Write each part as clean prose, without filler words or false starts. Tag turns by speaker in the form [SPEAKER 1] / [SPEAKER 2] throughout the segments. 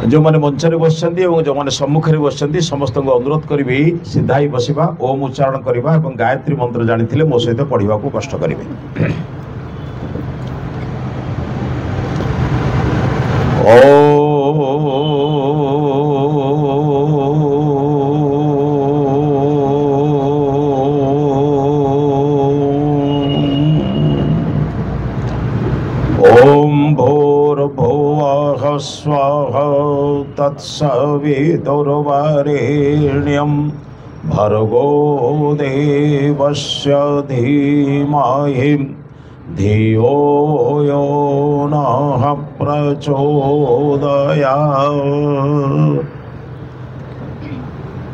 [SPEAKER 1] जो मैंने मंचरे बस जो मैंने सम्मुखें बस समस्त अनुरोध करी सीधा ही बसवा ओम उच्चारण करवा और गायत्री मंत्र जानी मो सहित पढ़ा को कष्ट करेंगे। ओम भूर्भुवः स्वः तत्सवितुर्वरेण्यं भर्गो देवस्य धीमहि धियो यो नः प्रचोदयात्।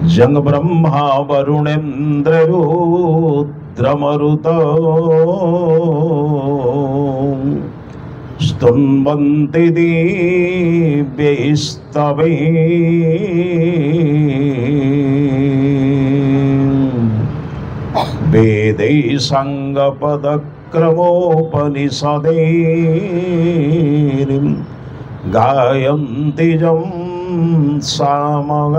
[SPEAKER 1] जंग ब्रह्मा वरुणेन्द्र रुद्रमरुत स्तुन्वन्ति दिव्यैस्तवैः वेदैः साङ्गपदक्रमोपनिषदैः गायन्ति जं सामगाम्।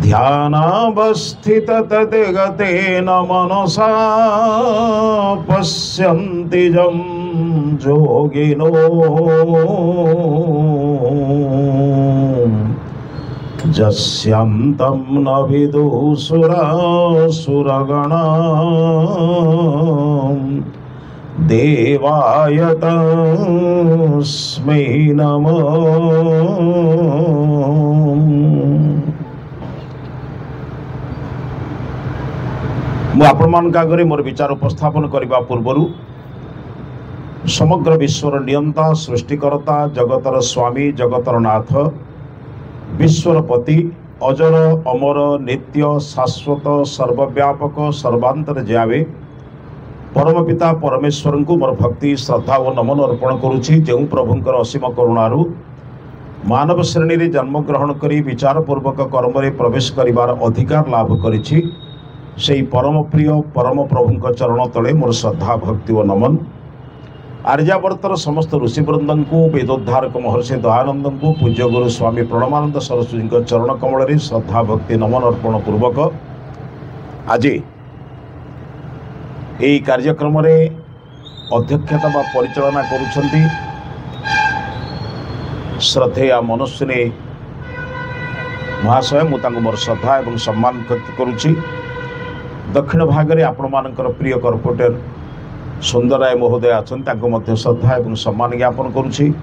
[SPEAKER 1] ध्यानावस्थित तद्गतेन मनसा पश्यन्ति जं योगिनो यस्यान्तं न विदुषुरासुरगणा देवाय तस्मै नमः। मु आपण आगे मोर विचार उपस्थापन करने पूर्वर समग्र विश्वर नियंता सृष्टिकर्ता जगतर स्वामी जगतर नाथ विश्वर पति अजर अमर नित्य शाश्वत सर्वव्यापक सर्वांतर्यामी परम पिता परमेश्वर को मोर भक्ति श्रद्धा और नमन अर्पण करुछि। जो प्रभुंकर असीम करुणारू मानव श्रेणी रे जन्म ग्रहण करी विचार पूर्वक कर्म रे प्रवेश करिवार अधिकार लाभ करिछि से परम प्रिय परम प्रभुंक चरण तले मोर श्रद्धा भक्ति और नमन। आर्यावर्तर समस्त ऋषिवृंद को वेदोद्धारक महर्षि दयानंद को पूज्य गुरु स्वामी प्रणमानंद सरस्वती चरण कमल रे श्रद्धा भक्ति नमन अर्पण पूर्वक आज यही कार्यक्रम रे अध्यक्षता व परिचालना करुछंती श्रद्धेय मनस्विनी महाशय। मुझे मोर श्रद्धा और सम्मान व्यक्त करुछि। दक्षिण भाग में आपण मानकर प्रिय कॉर्पोरेटर सुंदराय महोदय अच्छा श्रद्धा और सम्मान ज्ञापन करुछि।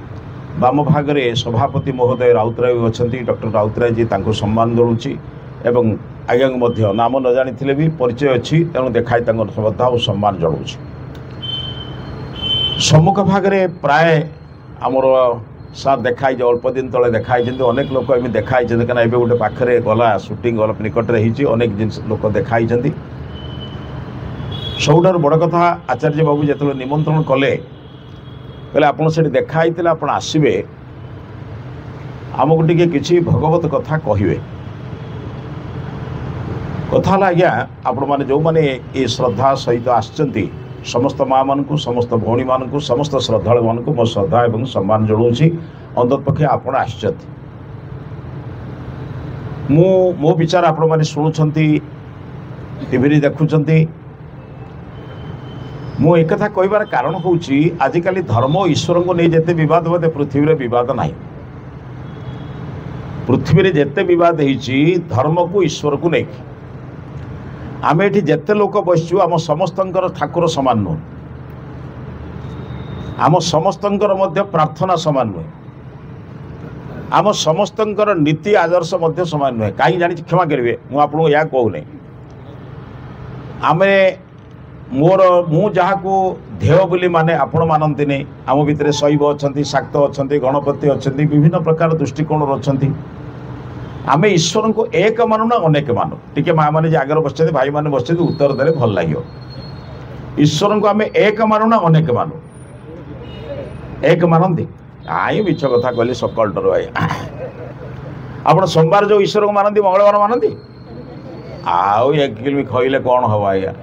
[SPEAKER 1] वाम भाग में सभापति महोदय राउतराय अच्छा डॉक्टर राउतराय जी सम्मान जनाऊँगी एवं आज्ञा नाम न जानी भी परिचय अच्छी तेणु देखाई श्रद्धा और सम्मान जनाऊँगी। सम्मुख भाग में प्राय आमर सार देखाई अल्प दिन तले देखाई अनेक लोक एम देखाई कहीं गोटे पाखे गला सुटिंग निकट में अनेक जिन लोक देखाई। सबुठार बड़ कथा आचार्य बाबू जो निमंत्रण कले कहले आप देखाई आप आसबे आमको टी कि भगवत कथा कहे कथा आज्ञा आपण मैंने जो मैंने ये श्रद्धा सहित आसचंती समस्त माँ मान समस्त भौणी मान समस्त श्रद्धालु मान मो श्रद्धा और सम्मान जनाऊँगी। अंततपक्षे आपण आसचंती मो विचार आपण मैंने शुणुंट टीवी देखुंट। मु एक कथा कहबार कारण हूँ आजिकल धर्म और ईश्वर को नहीं जिते बद बोधे पृथ्वी में बद ना। पृथ्वी में जिते बद धर्म को ईश्वर को लेकिन आम ये जिते लोक बसचु आम समस्त ठाकुर सामान नुह आम समस्त प्रार्थना सामान नुहे आम समस्त नीति आदर्श सामान नुहे कहीं जानी क्षमा करेंगे मुझे या कहूना आम मोर मु जहाँ को ध्येय बोली माने आपण मानती नहीं आम भितर शैव अच्छा शाक्त अच्छा गणपति अच्छा विभिन्न प्रकार दृष्टिकोण अच्छा आम ईश्वर को एक मानु ना अनेक मानु टी माँ मैंने आगे बस भाई मैंने बस उत्तर देने भल लगे। ईश्वर को आम एक मानु ना अनेक मानु एक मानती आई मिछ कथा कहली सकाल टू भाई आप सोमवार जो ईश्वर को मानती मंगलवार मानती आउ एक किलो खइले कौन हम आज्ञा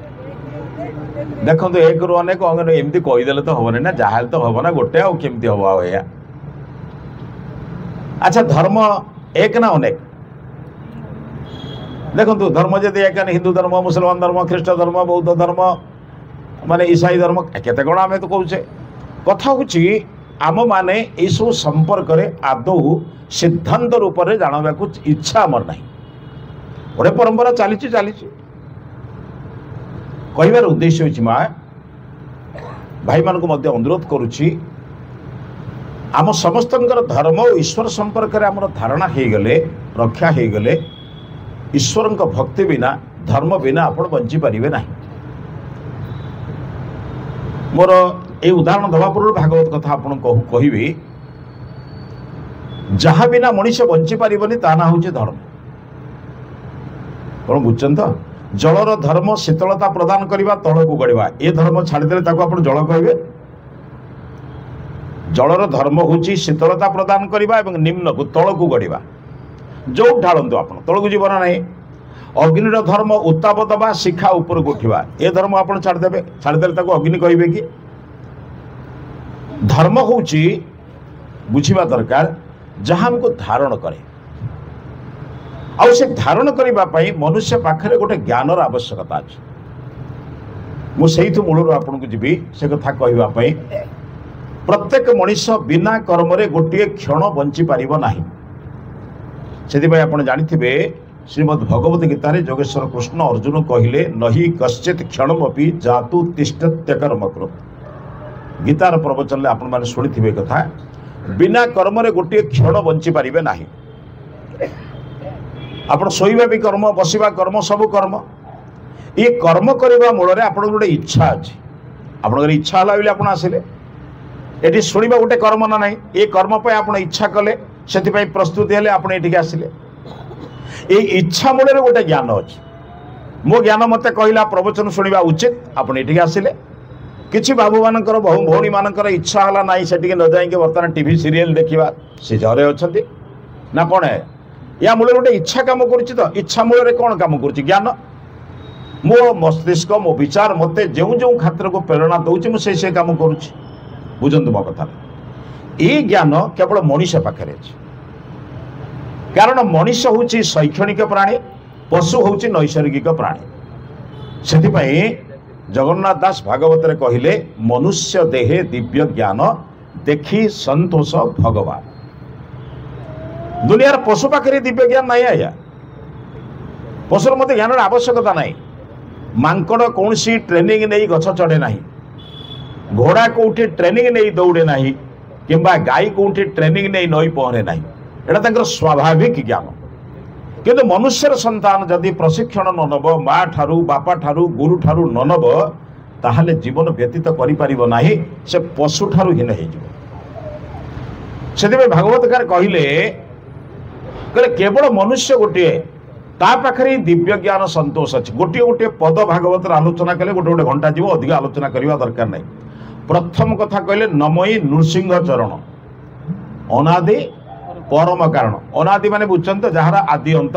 [SPEAKER 1] देखो एक रु अनेक एमती कहीदेले तो हम ना जहाँ तो हम ना गोटे आमती हम आज्ञा अच्छा धर्म एक ना अनेक देखु धर्म जदि एक हिंदू धर्म मुसलमान धर्म ख्रीष्ट धर्म बौद्ध धर्म माने ईसाई धर्म केते कौन आम तो कौचे कथा हूँ आम मैंने सब संपर्क आदौ सिद्धांत रूप से जानवा इच्छा आमर ना गोटे परंपरा चली कहबार उद्देश्य होची माँ भाई मान को अनुरोध करुच्ची आम समस्त धर्म और ईश्वर संपर्क में आम धारणा हो गले रक्षा हो गले ईश्वर भक्ति बिना धर्म बिना आप बंची पारे ना मोर ये उदाहरण दवा पूर्व भागवत कथा आपन कहबी जहाँ बिना मनीष बंची पारनी ता ना हूँ धर्म कौन बुझे तो जलर धर्म शीतलता प्रदान करने तल को गढ़ा ये धर्म छाड़दे आप जल कहे जलर धर्म हूँ शीतलता प्रदान करने और निम्न को तल को गढ़ा जो ढालतु आप तल को जीवन ना अग्निर धर्म उत्ताप दबा शिखा ऊपर को उठा ये धर्म आप छाड़दे अग्नि कहे कि धर्म हूँ बुझा दरकार जहाँ हमको धारण करे आउ से धारण करने मनुष्य पाखे गोटे ज्ञानर आवश्यकता अच्छे मुझे मूल आपन को जी से कथा कहवाई प्रत्येक मनीष बिना कर्म गोटे क्षण बंची पार ना से आप जानी श्रीमद् भगवत गीतार जोगेश्वर कृष्ण अर्जुन कहले नही कश्चित क्षणमपि जातु तिष्ठत्यकर्म कृत गीतार प्रवचन आपण मैंने शुणी कथा बिना कर्म गोटे क्षण बंची पारे ना आप शोवा भी कर्म बसवा कर्म सब कर्म ये कर्म करने मूल आप गोटे इच्छा अच्छी आप इच्छा है आप आसिले ये शुणा गोटे कर्म ना ना ये कर्म पर आप इच्छा कले से प्रस्तुति हेले आप ये आसिले ये इच्छा मूल गोटे ज्ञान अच्छी मो ज्ञान मत कहला प्रवचन शुणा उचित आप ये आसिले किसी बाबू मान भौणी मान इच्छा है ना से न जाइए बर्तमान टीवी सीरियल देखा सी जरे अच्छा ना कौन है या मूल गोटे इच्छा कम कर इच्छा मूल कौन कम कर ज्ञान मो मस्तिष्क मो विचार मत जो जो खातर को प्रेरणा दूसरी मुझे कम करुँच बुझंतु मो कथा ये ज्ञान केवल मनीष पाखे कारण मनीष हूँ शैक्षणिक प्राणी पशु हूँ नैसर्गिक प्राणी से जगन्नाथ दास भागवत कहले मनुष्य देहे दिव्य ज्ञान देखी संतोष भगवान दुनियार पशु पाखे दिव्य ज्ञान नहीं आया पशुर मत ज्ञान आवश्यकता नहीं मांकड़ कौन सी ट्रेनिंग नहीं गछ चढ़े ना घोड़ा कौटी ट्रेनिंग नहीं दौड़े ना कि गाई कौटी ट्रेनिंग नहीं नई पहरे ना यहाँ स्वाभाविक ज्ञान किंतु मनुष्यर संतान जदि प्रशिक्षण न नब माँ ठारू बापा ठारू गुरु ठारू न नब ताहले जीवन व्यतीत करिपारिबो नाही से पशु ठारू हीन हो से भागवतकार कहले केवल मनुष्य गोटे ता पाखे दिव्य ज्ञान संतोष अच्छे गोटे गोटे पद भागवत आलोचना कले गोटे गोटे घंटा जीव अधिक आलोचना करने दरकार नहीं प्रथम कथा कहले नमयी नृसिंह चरण अनादि परम कारण अनादि माने बुझन तो जहार आदि अंत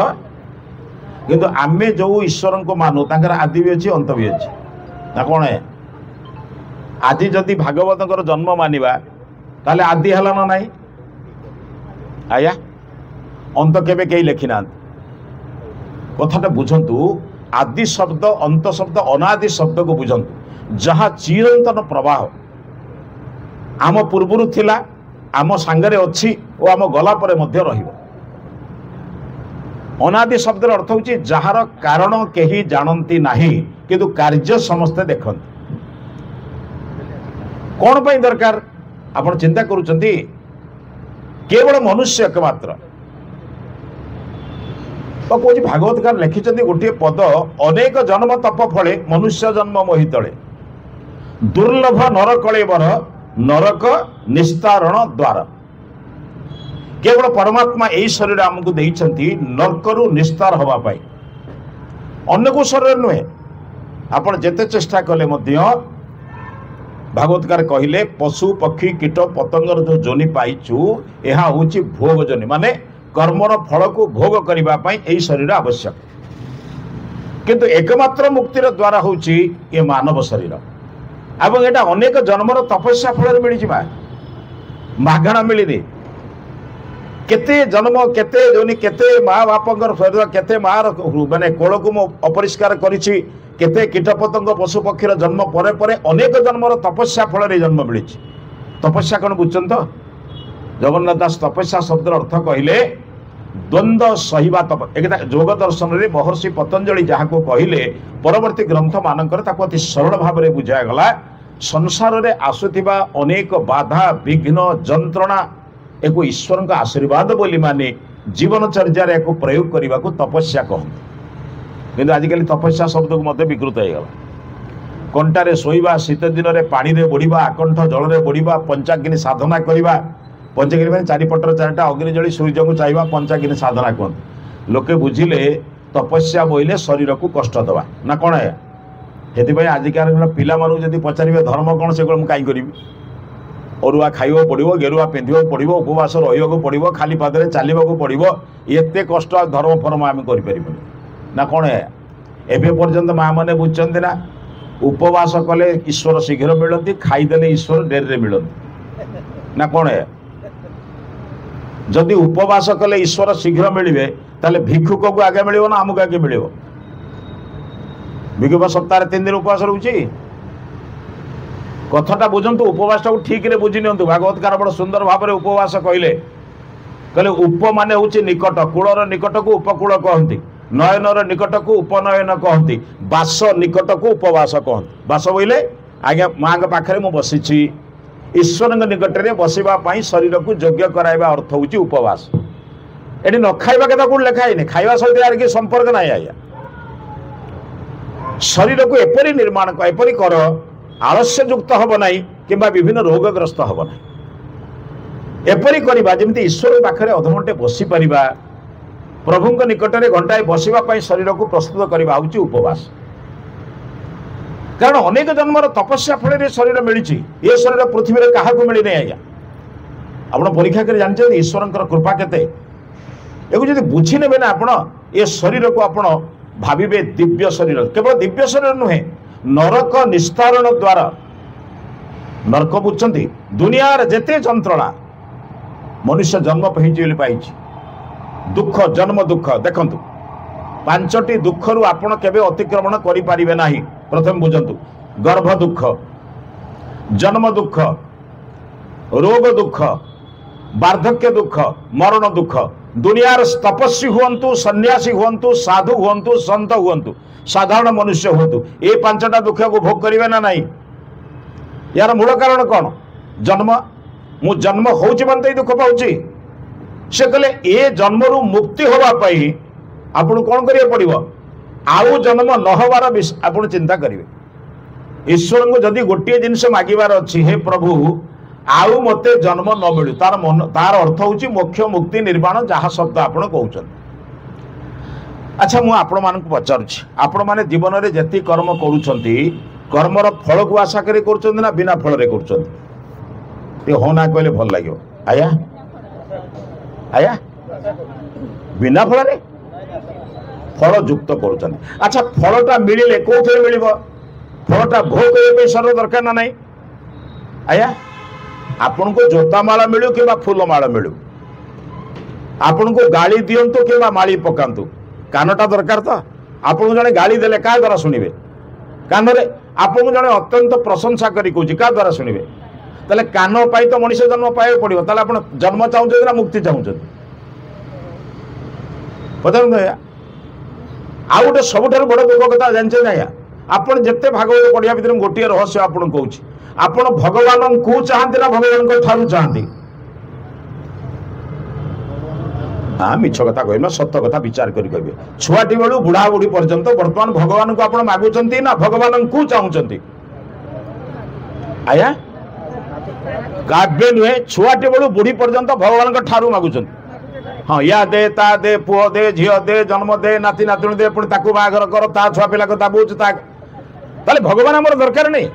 [SPEAKER 1] किंतु आमे जो ईश्वर को मानु तांकर आदि भी अच्छी अंत भी अच्छी ना कौन है आदि जदि भागवत जन्म मानिबा ताले आदि हला ना नहीं आया अंत केबे कई लिखि ना कथाटा बुझंतु आदि शब्द अंत शब्द अनादि शब्द को बुझंतु जहाँ चिरंतन प्रवाह आम पूर्वरु थिला आम सांगरे अच्छी और आम गला परे मध्य रहिबो अनादि शब्द अर्थ होची जहार कारण केही जानती नाही किंतु कार्य समस्ते देखंती कौन पई दरकार आपण चिंता करूचंती केवल मनुष्य एकमात्र तो कौन भागवतकार लिखिं गोटे पद अनेक जन्म तप फले मनुष्य जन्म मोहितले दुर्लभ नर कलेवर नरक निस्तारण द्वार केवल परमात्मा यही शरीर आमको देइछंती नरकरु निस्तार हवा पाई अन्य को शरीर नुहे आपण जेते चेष्टा कले मध्य भागवतकार कहले पशु पक्षी कीट पतंगर जो जोनि पाइचु यह होची भोग जोनि माने कर्मर फल को भोग करबा पई एही शरीर आवश्यक किंतु एकमात्र मुक्तिर द्वारा होची ये मानव शरीर एवं एटा अनेक जन्मर तपस्या फल मिली मागणा मिलनी केते जन्म केते जोनि केते माँ बापंकर शरीर केते माँ माने कोल को मु अपरिष्कार करिछि केते कीटपतंग पशु पक्षीर जन्म परे परे अनेक जन्मर तपस्या फल रे जन्म मिली तपस्या कौन बुझुन तो जगन्नाथ दास तपस्या शब्द अर्थ कहले द्वंद्व सहिबा तप एक योग दर्शन रे महर्षि पतंजलि जहाँ को कहले परवर्ती ग्रंथ मानकर ताको अति सरल भाव में बुझा गला संसार रे आसुथिबा अनेक बाधा विघ्न जंत्रणा एक ईश्वर का आशीर्वाद बोली माने जीवनचर्या एक प्रयोग करने को तपस्या कहते किंतु आजिकल तपस्या शब्द को मत विकृत हो गला कंटारे शोइबा शीत दिन में पानी रे बुड़ीबा आकंठ जल रे बुड़ीबा पंचाग्नि साधना करवा पंचाग्नि में चारिपटर चारिटा अग्नि जली सूर्य को चाहिए पंचाग्नि साधना कहते लोके बुझिले तपस्या बोले शरीर को कष्ट दवा ना कौन है से आजिकार पिला जब पचारे धर्म कौन से कहीं करी अरुआ खाइबा पड़ो गेरुआ पिंधा पड़ो उपवास रहा पड़ो खाली पादरे चलवाक पड़ो एते कष्ट धर्म फर्म आम कर ना कौन है एवं पर्यंत माँ मैंने बुझे ना उपवास कले ईश्वर शीघ्र मिलती खाईदे ईश्वर डेरी मिलती ना कौन है जदि उपवास कले ईश्वर शीघ्र मिले ताले भिक्षुक को आगे मिल ना आमको आगे मिल भिक्षुक सप्ताह 3 दिन उपवास रोचे कथाटा बुझंतु उपवास टाक ठीक रे बुझी नियंतु भागवतकार बड़ सुंदर भाव में उपवास कहले कहले उप माने होची निकट कूलर निकट को उपकूल कहती नयनर निकट को उपनयन कहती बास निकट को उपवास कहती बास बोले आज्ञा माँ पाखे मुझे बसी ईश्वर निकट में बसवाई शरीर को योग्य कराइबा अर्थ होची उपवास ये न खाइबा कथा कौन लिखाई खाइबा सहित यार कि संपर्क ना आज्ञा शरीर को एपरी निर्माण एपरी कर आलस्य युक्त हम ना कि विभिन्न रोगग्रस्त हम ना एपरी करवा जमी ईश्वर पाखे अधघंटे बसी पारिबा प्रभु निकट में घंटाए बसवाई शरीर को प्रस्तुत करवा हूँ उपवास कारण अनेक जन्मर तपस्या फल शरीर मिली ये शरीर पृथ्वी में क्या मिली नहीं आज्ञा आप परीक्षा कर जानते ईश्वर कृपा केते ये बुझी ने ना आप ये शरीर को आप भाविबे दिव्य शरीर केवल दिव्य शरीर नुहे नरक निस्तारण द्वारा नरक बुझती दुनिया जेते जंत्रणा मनुष्य जन्म पाई दुख जन्म दुख देखंतु 5टी दुख रु आपण केबे अतिक्रमण करि पारिबे नाही प्रथम बुझंतु गर्भ दुख जन्म दुख रोग दुख वार्धक्य दुख मरण दुख दुनियार तपस्वी हुंतु सन्यासी हुंतु साधु हुंतु संत हुंतु साधारण मनुष्य हुंतु ये 5टा दुख को भोग करिवे ना नहीं यार मूल कारण कौन जन्म मु जन्म होउची बनते दुख पाउची से कहले ए जन्म रु मुक्ति होवा पाई आपन कौन करिया पड़िबो आउ जन्म न होवार आपन चिंता करिवे ईश्वर को जदि गोटे जिनस मागिबार अछि हे प्रभु आउ मते जन्म न मिलु तार अर्थ होउची मोक्ष मुक्ति निर्वाण जहाँ शब्द आपन कहउछन अच्छा मु आपण मान को पचारुछि आपण माने जीवन रे जति कर्म करूछंती कर्मर फल को आशा करी करूछंती ना बिना फल रे करूछंती ये हो ना कहले भल लागियो आया आया बिना फल रे फल युक्त करूछंती अच्छा फलटा मिलिले कोथे मिलिबो फलटा भोग करे शरीर दरकार ना नहीं आया आपन को जोता माला मिलू कि फूल माला मिलू आपन को गाली दियंतु कि माली पकांतु कानटा दरकार तो आपन जने गाली देले का द्वारा सुनिबे कान रे आपन जने अत्यंत प्रशंसा करी कहूची का द्वारा सुनिबे ताले कान पाई तो मनुष्य जन्म पाए पड़िबो ताले आपन जन्म चाहूछे ना मुक्ति चाहूछे पता या आ गोटे सबुठार बड़ दुख कथा जानछे ना या आपन जेते भागवत पढ़िया भितर गोटे रहस्य आपन कहूची आपन भगवान को चाहते ना भगवान को ठारू चाहती हाँ मिछ कथा कह सत कथा विचार करी कहे छुआटी बेलू बुढ़ा बुढ़ी पर्यंत वर्तमान भगवान को आप मागुंट ना भगवान को चाहते आया काव्य नुहे छुआटी बेलू बुढ़ी पर्यंत भगवान को ठारू मागुंट हाँ या दे ता दे पुओ दे झील दे जन्म दे नाती नातुणी दे पुणी ताकू बाहागर कर ता छुआ पिला को बुझ ताले भगवान आमर दरकार नहीं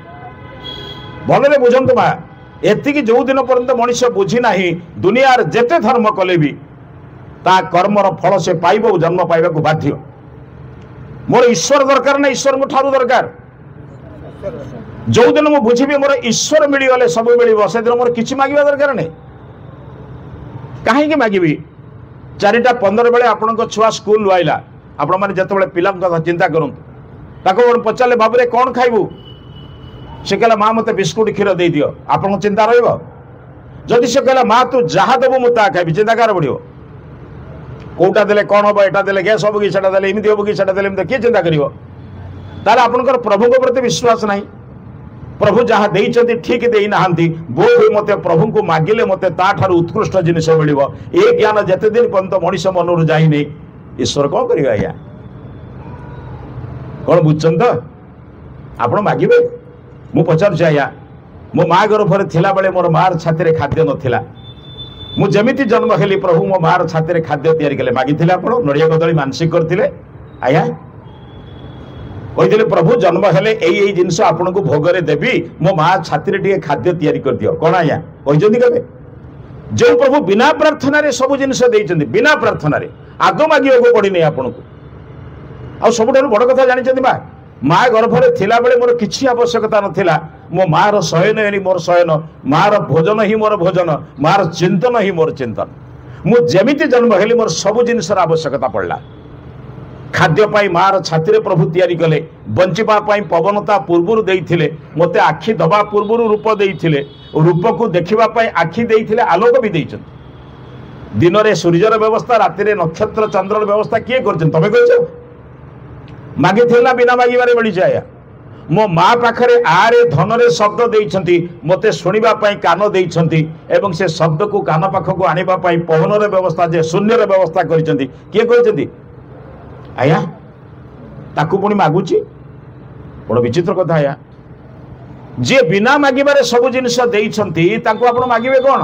[SPEAKER 1] भले बुझंतु माँ एति जो दिन पर्यंत मनुष्य बुझी ना दुनिया जेते धर्म कले भी ता कर्मर फल से पाइब जन्म पाइबा को बाध्य मोर ईश्वर दरकार ना ईश्वर को ठारू दरकार जो दिन मु बुझी मोर ईश्वर मिलगले सब मिल से दिन मोर किसी मांगा दरकार नहीं कहीं मागिबी 4:15 बेले आपण छुआ स्कूल आइला आपण मैंने जिते पिला चिंता करूँ पचारे बाबू कौन खाइबू से कहला माँ मत बिस्कुट क्षीर दे दियो आपन चिंता रही से कहला माँ तू जहाँ देबू मुझे खाइबी चिंता कार पड़ो कौटा देले कौन हम एटा देले गैस हम कि सेटा देले एमती हम कि सेटा देले एमती किए चिंता करिवो ताले आपनकर प्रभु को प्रति विश्वास नहीं प्रभु जहाँ देइछन्ति ठीक देई नाहंती बोध मते प्रभु को मागिले मते ता ठारू उत्कृष्ट जिनिस मिलिबो ए ज्ञान जते दिन पर्यंत मनुष्य मनरु जाई नै ईश्वर कौन करिबा आया कौन बुझछन तो आपण मागिबे मु पचार आया मो माँ गर्भर थिला बेले मोर मार छाती रे खाद्य नथिला मु जेमिति जन्म हेली प्रभु मो मार छाती रे खाद्य तैयारी कले मागिथिले आपण नड़िया कदली मानसिक करथिले आया कहिथिले प्रभु जन्म हेले एई जिंस आपण को भोगरे देबी मो माँ छाती रे टिके खाद्य तैयारी कर दियो कोन आया कहिजंती केबे जो प्रभु बिना प्रार्थना रे सब जिंस देइचंती बिना प्रार्थना रे आगो मागियो को पड़ी नै आपण को आ सबठारु बड़ कथा जानिचंती बा माँ गर्भर थिला बेले मोर किछि आवश्यकता नथिला मो मार शयन ही मोर शयन मार भोजन ही मोर भोजन मार चिंतन ही मोर चिंतन मु जेमिति जन्म हेली मोर सब जिनसर आवश्यकता पड़ला खाद्य पाई मार छाती प्रभु तैयारी कले बंचिबा पाई पवनता पूर्व देइथिले मते आखि दबा पूर्व रूप देइथिले रूप को देखिबा पाई आखि देइथिले आलोक भी देइछन दिन रे सूर्यर व्यवस्था राति रे नक्षत्र चंद्रर व्यवस्था किए करछन तमे कहछो मागे थिला बिना मागिबारे मिली जाया मो माँ पाखरे आरे धन रे शब्द देइछंती मते सुनिबा पाई कान देइछंती एवं से शब्द को कान पाख को आनिबा पाई पवन रे व्यवस्था जे शून्य रे व्यवस्था करिछंती किए करिछंती आया ताकू पुणी मागुची बड़ विचित्र कथा आया जे बिना मागिबारे सब जिनिस देइछंती ताकू आपण मागिबे कोन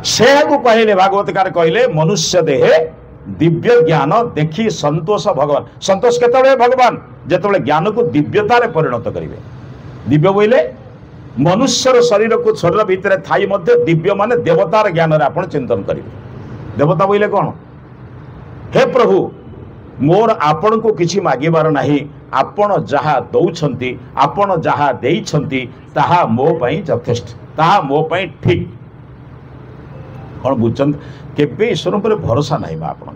[SPEAKER 1] से को कहले भागवतकार कहले मनुष्य देहे दिव्य ज्ञान देखी संतोष भगवान संतोष केतबे भगवान जेतबे ज्ञान को दिव्यतार परिणत करेंगे दिव्य बोले मनुष्यर शरीर को शरीर भितर थाई मध्य दिव्य माने देवतार ज्ञान रे आपण चिंतन करेंगे देवता बोले कौन हे प्रभु मोर आपण को किछि मागिबार नाही आपण जहा दउछंती आपण जहा देइछंती ताहा मो पई यथेष्ट ताहा मो पई ठीक कौन बुझन केबे ईश्वर पर भरोसा नहीं बा आपण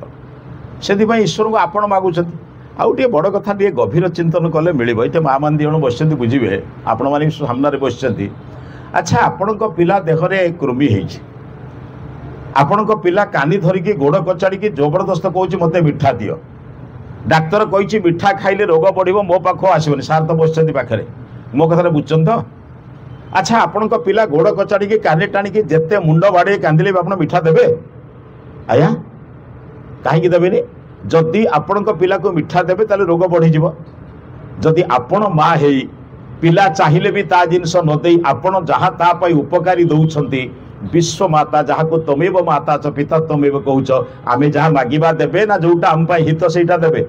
[SPEAKER 1] से ईश्वर को आपण मागुछंती आउटे बड़ कथा टे गभीर चिंतन कले मिल माँ मान दिजन बस बुझे आपण मैंने सामने बस अच्छा आपण पिला देहरे कृमि होती आपण पिला कानी धरिकी गोड़ कचाड़ी जबरदस्त कहूँ मत मिठा दियो डाक्तर कही मिठा खाइले रोग बढ़ो मो पाख आसबनी सार तो बस पाखे मो कथा बुझुन तो अच्छा आपण पिला गोड़ कचाड़ी कानी टाणिकी जिते मुंड बाड़े कांदिले आप मिठा देवे आया कहीं देवेनि जदि आपण पिला को मिठा देवे ताले रोग बढ़ी जदि आपण माँ है पिला चाहिए भी ता जिनस नदे आपण जहाँ तापाई उपकारी दौरान विश्व माता जहाँ को तमेव माता च पिता तमेव कहूच आमे जहाँ मागिबा देवे ना जोटा आम हित से देवे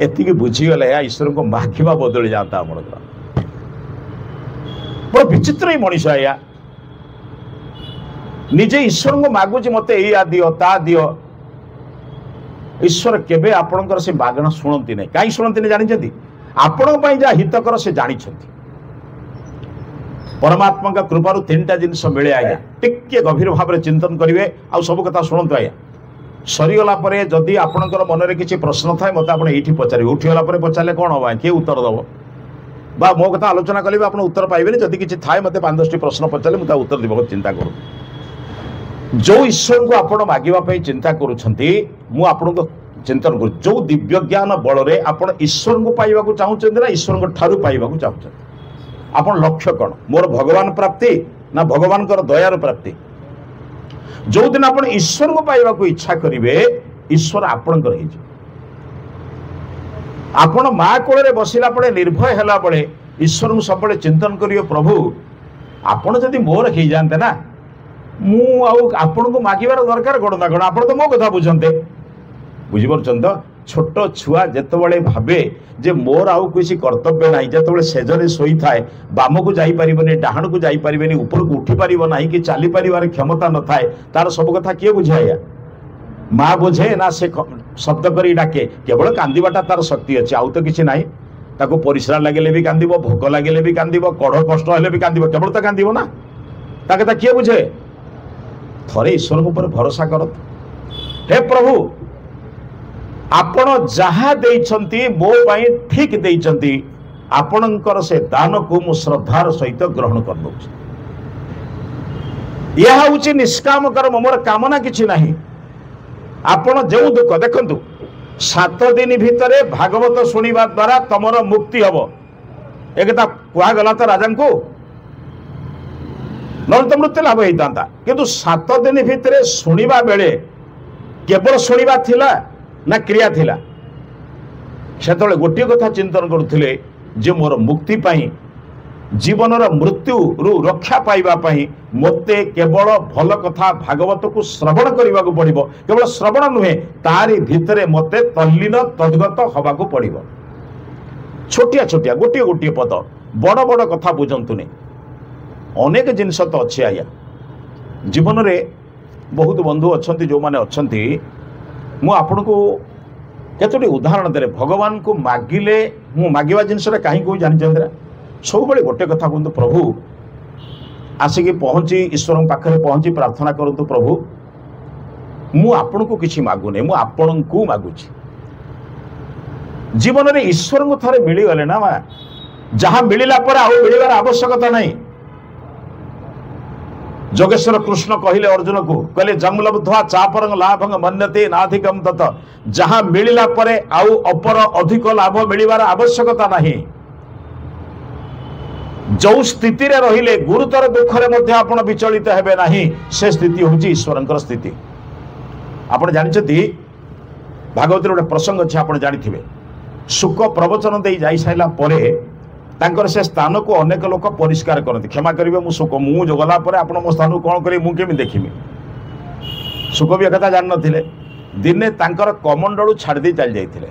[SPEAKER 1] एति बुझीगले ईश्वर को मागिबा बदली जाता आम बड़ विचित्र ही मनीष आया निजे ईश्वर को मागुच मत या दियो ता दियो ईश्वर केबे आपणकर से मागणा शुणती नहीं कहीं शुणती नहीं जानी आपण जहाँ हितकर से जानी परमात्मा का कृपार तीन जिनस मिले आज्ञा टिके गभीर भाव में चिंतन करेंगे आ सब कथा शुणु आज्ञा सरीगला जदि आपणकर मन में किसी प्रश्न थाए मत आप ये पचारे उठीगला पचारे कौन हम किए उत्तर दब बा मो कथा आलोचना कले आप उत्तर पाइबे जदि किसी थाए मत 5-10 प्रश्न पचारे मुझे उत्तर देवाक चिंता करूँ जो ईश्वर को आपण मागिबा चिंता करुछंती मु आपण को चिंतन करू जो दिव्य ज्ञान बल रे आपण ईश्वर को पाइबा को चाहूछंती ना ईश्वर को ठारू पाइबा को चाहूछंती आपण लक्ष्य कौन मोर भगवान प्राप्ति ना भगवान दयार प्राप्ति जो दिन आपण ईश्वर को पाइबा को इच्छा करिवे ईश्वर आपणकर हो आपण माँ कोल बसला पड़े निर्भय है बड़े ईश्वर को सब चिंतन करियो प्रभु आपण जदि मोर हो जाते ना मुझे मागिबार दरकार कौन ना कौन आप तो मो कथा बुझते बुझीपार तो छोट छुआ जिते भावे जे मोर आउ किसी कर्तव्य ना जिते सेजरे शोई थाए बाम को जापरि डाहाण को जापरि ऊपर को उठी पार ना कि चली पार क्षमता न थाए तार सब कथा किए बुझाया माँ बुझे ना से शब्द कर डाके केवल कांदीबाटा तार शक्ति अच्छे आउ तो किसी ना ताको परिश्रा लगे भी कांद भोक लगे भी कांद कड़ कष्ट हेले भी कांद केवल तो कांद ना ता कथा किए बुझे थरे ईश्वर ऊपर भरोसा कर। हे प्रभु आपण जहाँ देइछंती मो पाई ठीक देइछंती, आपणकर से दान को मु श्रद्धार सहित ग्रहण कर दउछि। यह हूँ निष्काम कर्म, मोर कामना किछि नहीं। आपण जो दुख देखंतु 7 दिन भितर भागवत शुणा द्वारा तमर मुक्ति हम, एक कहगला तो राजा को न तो मृत्यु लाभ होता, किंतु 7 दिन भितर शुणा बेले केवल शुणा थिला ना क्रिया थिला। सेतବେଳେ गोटे कथा चिंतन करुथिले जे मोर मुक्ति पाई जीवनर मृत्यु रु रक्षा पाइबा पाई मते केवल भल कथा भागवत को श्रवण करने को पड़िबो। केवल श्रवण नुहे, तारी भितरे मते तल्लीन तद्गत हवा को पड़िबो। छोटिया छोटिया गोटे गोटे पद, बड़ बड़ कथा बुझंतुनी। अनेक जिनस तो अच्छी आया जीवन में, बहुत बंधु अच्छा जो मैंने अच्छा मु आपन को केतोटी उदाहरण दे। भगवान को मागिले मु मागिबा जिनसरे कहीं कोई जानि चंद्रा सब बड़े गोटे कथा कहतु, प्रभु आसिक पहुँची ईश्वर पाखे पहुँची प्रार्थना करतु, प्रभु मु आपण को किसी मागुने, मु आपण को मागुची। जीवन में ईश्वर को थरे मिली गले ना मा, जहाँ मिलला पर आउ मिलबार आवश्यकता नहीं। जोगेश्वर कृष्ण कहले अर्जुन को, कहले जंगलब्ध्वा चापरंग लाभंग मन्यते नाधिकम तत, जहाँ मिलला परे आउ अपर अधिक लाभ मिलबार आवश्यकता नहीं। जो स्थिति रे रहिले गुरुतर दुख रे मध्य आपण विचलित हेबे नहीं, से स्थिति होची ईश्वरंकर स्थिति। आपण जानिछथि भागवत रे प्रसंग अछि, आपण जानिथिबे। सुख प्रवचन दे जाई साइला परे तांकर से स्थान को अनेक लोक परिष्कार करती। क्षमा करेंगे मु सुख मु जो गला पर आपण मो स्थान को कौन करी मु केमी देखिमी। सुख भी एकथा जान नथिले, दिने तांकर कमंडलू छाड़ दे चल जाइथिले।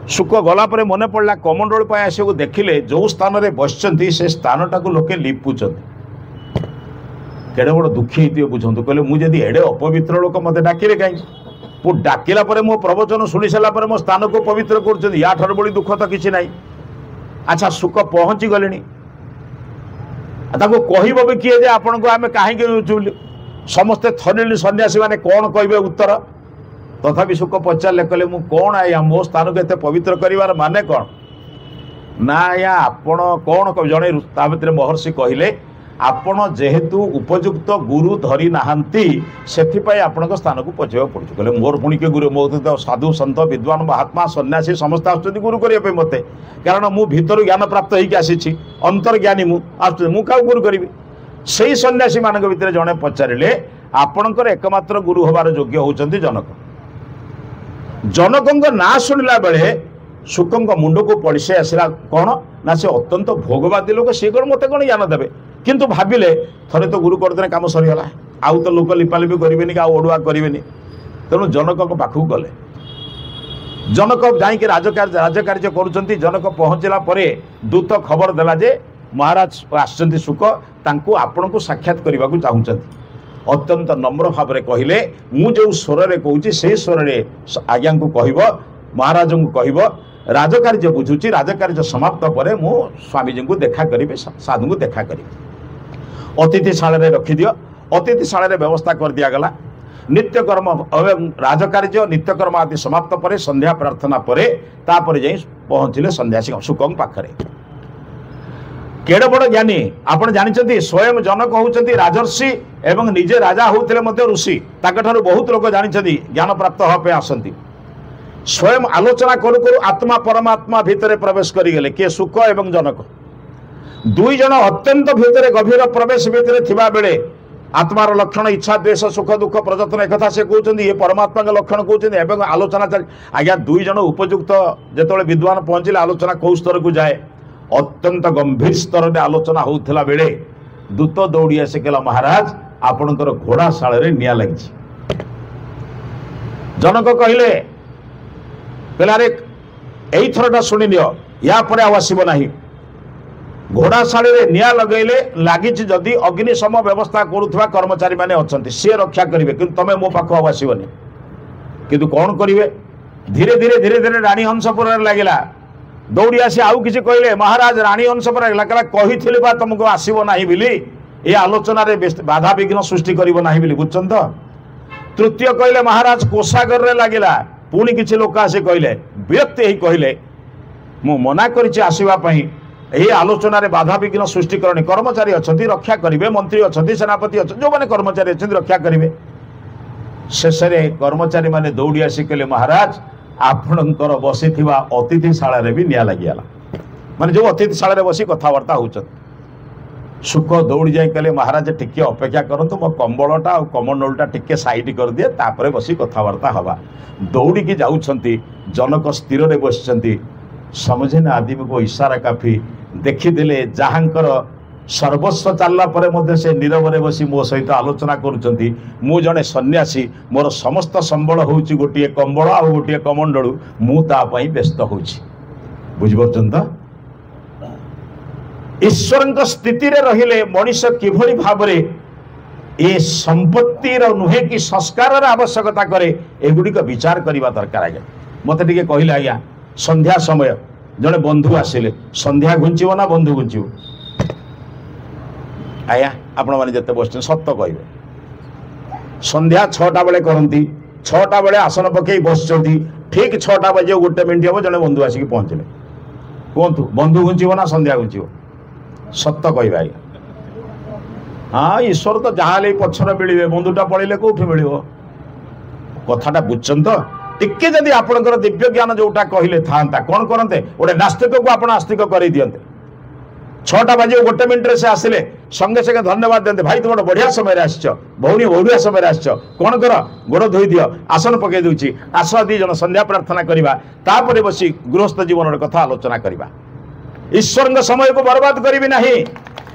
[SPEAKER 1] सुख गला पर मने पड़ला कमंडल पाए आसे को देखिले जो स्थान रे बसचंती से स्थानटा को लोके लिपुचंती। केडे बड़ दुखी हेतियो बुझंतु। कहले मु जदी एडे अपवित्र लोक मते डाकिले काई, मु डाकिला परे मो प्रवचन सुनि सला परे मो स्थान को पवित्र करचंती, या ठर बड़ी दुख तो किछि नाही। अच्छा सुख पहुँची गले कहब भी किए जे आपण को आम कहीं समस्ते थनिले सन्यासी मैंने कौन कहे उत्तर। तथापि सुख पचारे कहले मु कौन आया मो स्थान को एत पवित्र करिवार माने कौन ना आया आपण कौन जड़े भर महर्षि कहले आपण जेहेतु उपयुक्त गुरु धरी नाहांती सेथिपाई आपण स्थान को पचाइबा पड़ुछ। कहले मोर पुणी के गुरु मो तो साधु सन्त विद्वान महात्मा सन्यासी समस्त आसुଛନ୍ତି गुरु करने मते, कारण मु भीतर ज्ञान प्राप्त होइक आसी अंतर्ज्ञानी मु क्या गुरु करी। से सन्यासी मान भीतर जड़े पचारे आपणकर एकमात्र गुरु हबार योग्य होउचंती जनक। जनक ना शुणिला बेले शुक मुंड को पड़े आसला कौन ना से अत्यंत भोगवादी लोक, सी कौन मत कौन ज्ञान देवे। किंतु भाविले थरे तो गुरु करदे काम सरीगला, आउ तो लोक लिपालिपि करेंगे ओडुआ करेंगे। तेणु जनक पाखक गले, जनक जाइए राजकार्य करुँच। जनक पहुँचला परे दूत खबर देला जे महाराज आसचंती शुक, तांको आपण को साक्षात करने को चाहूँगी। अत्यंत नम्र भाव में कहले मु जो स्वर रे कहूँ से स्वर रे आज्ञा को कहब, महाराज को कहब राजकार्य बुझुची, राजकार्य समाप्त पर मु स्वामीजी को देखा करी, साधु को देखा करी। अतिथिशाला रे रखी दियो, अतिथिशाला रे व्यवस्था कर दिया गला। नित्यकर्म एवं राजकार्य नित्यकर्म आदि समाप्त पर संध्या प्रार्थना परे तापर जाई पहुँचले सन्यासी शुकं पाखरे। केड़े बड़ ज्ञानी आपण जानिछंती, स्वयं जनक होउछंती राजर्षि एवं निजे राजा होउथिले मध्ये ऋषि। ताकठारु बहुत लोक जानिछंती ज्ञान प्राप्त होवा पे आसंती। स्वयं आलोचना करू करू आत्मा परमात्मा भितरे प्रवेश करी गेले के शुक एवं जनक। दुई जन अत्यंत भितरे गभीर प्रवेश भितरे थिबा बेले आत्मार लक्षण इच्छा द्वेष सुख दुख प्रयत्न एक कथा से कहते ये परमात्मा के लक्षण कहते एवं आलोचना चल आज्ञा दुई जन उपयुक्त जिते विद्वान पहुँचले आलोचना कौ स्तर को जाए अत्यंत गंभीर स्तर में आलोचना होता बेले दूत दौड़ी आसे कहला महाराज आपणकर घोड़ा शाल निया लगी। जनक कहले पेलारे यही थरटा शुणी नियो या पर आसब ना। घोड़ाशाल निया लगेले लगी जदि अग्निशम व्यवस्था करुवा कर्मचारी माने अच्छा सी रक्षा करेंगे कि तुम मो पाख आसबनी किंतु कौन करेंगे धीरे धीरे धीरे धीरे राणी हंसपुर लगिला दौड़ी आसी आउ किसी कहले महाराज राणी हंसपुर लगे कही तुमको आसब ना बोली ए आलोचन बाधा विघ्न सृष्टि करिबो नाही बोली बुझछन तो। तृतीय कहले महाराज कोषागर रे लागिला पुणी किछि लोक आसे कहले विरक्त ही कहले मु मना करिछि आसीबा पई ए आलोचन बाधा विघ्न सृष्टि करनी कर्मचारी अछंती रक्षा करिवे मंत्री अछंती सेनापति अछंती जो माने कर्मचारी अछंती रक्षा करिवे। शेष में कर्मचारी माने दौड़ी आसी कहले महाराज आपणकर बसिथिबा अतिथिशाला रे भी निया लागियाला माने जो अतिथिशाला रे बसी कथावार्ता होचत। सुख दौड़ी जाए कहले महाराज टिके अपेक्षा करंतु मो कंबलटा और कमंडलटा टिके साइड कर दिए तापरे बसी कथावार्ता हवा। दौड़ी की जाउछंती जनक स्थिर रे बसिछंती समझे ना आदमी को इशारा काफी देखिदेले जहाँकर सर्वस्व चलला परे मध्य से नीरव रे बसी मो सहित आलोचना करुचंती मु जने सन्यासी मोर समस्त संबल होउची गोटिए कंबल आ गोटिए कमंडलू मु ता पई व्यस्त होउची बुझिबर्छन त। ईश्वरक स्थिति रे रहिले मनुष्य किभली भाबरे ए संपत्ति रो नुहे कि संस्कार रा आवश्यकता करे एगुडी को विचार करिवा दरकार। आज्ञा मते टिके कहिले आज्ञा संध्या समय जने बंधु आसिले संध्या घुंचिबो ना बंधु घुंचिबो आया आपण माने जते बसते सत्य कहबे संध्या 6टा बेले करंती 6टा बेले आसन पकई बसचंती ठीक 6टा बजे 1 मिनिट हो जने बंधु आसिक पहुंचले कोंतु बंधु घुंचिबो ना संध्या घुंचिबो सत्य कहबे आया। हाँ ईश्वर तो जहाँ ले पछर मिलिबे बंधुटा पळिले कोठी मिलिबो कथाटा बुझछन तो। टिके जदि आपणकर दिव्य ज्ञान जोटा कहले थांता कोन करंते गोटे नास्तिक को आपण आस्तिक करै दियंते 6टा बजे 1 मिनिट रे से आसिले संगे संगे धन्यवाद देते भाई तुम बढ़िया समय आसछ भौणी बढ़िया समय आसछ कौन कर गोड़ धोई दियो आसन पकई दूची आस दी जन संध्या प्रार्थना करवा तापर बसी गृहस्थ जीवन कथा आलोचना करवा। ईश्वर समय को बर्बाद करी ना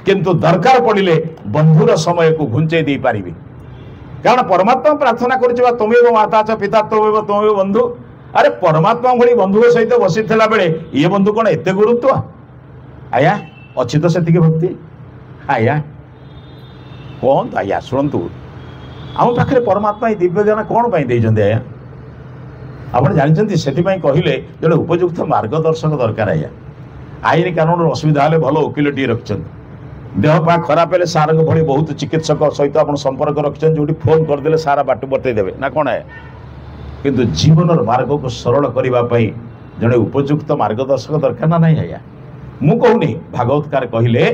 [SPEAKER 1] किंतु दरकार पड़िले बंधुर समय को घुंचे दे पारि कारण परमात्मा प्रार्थना कर तुमेव माता च पिता तुमेव तुमेव बंधु। अरे परमात्मा भली बंधु सहित बसी बेले ये बंधु कौन एत गुरुत्व आया अच्छी तो से भक्ति आया कौन आया शुणु आम पाखे परमात्मा दिव्य ज्ञान कौन पाई आया आप जानते से कहले जो उपयुक्त मार्गदर्शक दरकार आया आईन कानून असुविधा हेल्ले भल वकिल टी रखिंट देह पा खराब है सार भली बहुत चिकित्सक सहित आप संपर्क रखिंट जो फोन करदे सारा बाट बतईदेवे ना कौन है किंतु जीवन मार्ग को सरल करने जड़े उपयुक्त मार्गदर्शक दरकार ना नहीं आया। मु कहूनी भागवतकार कहले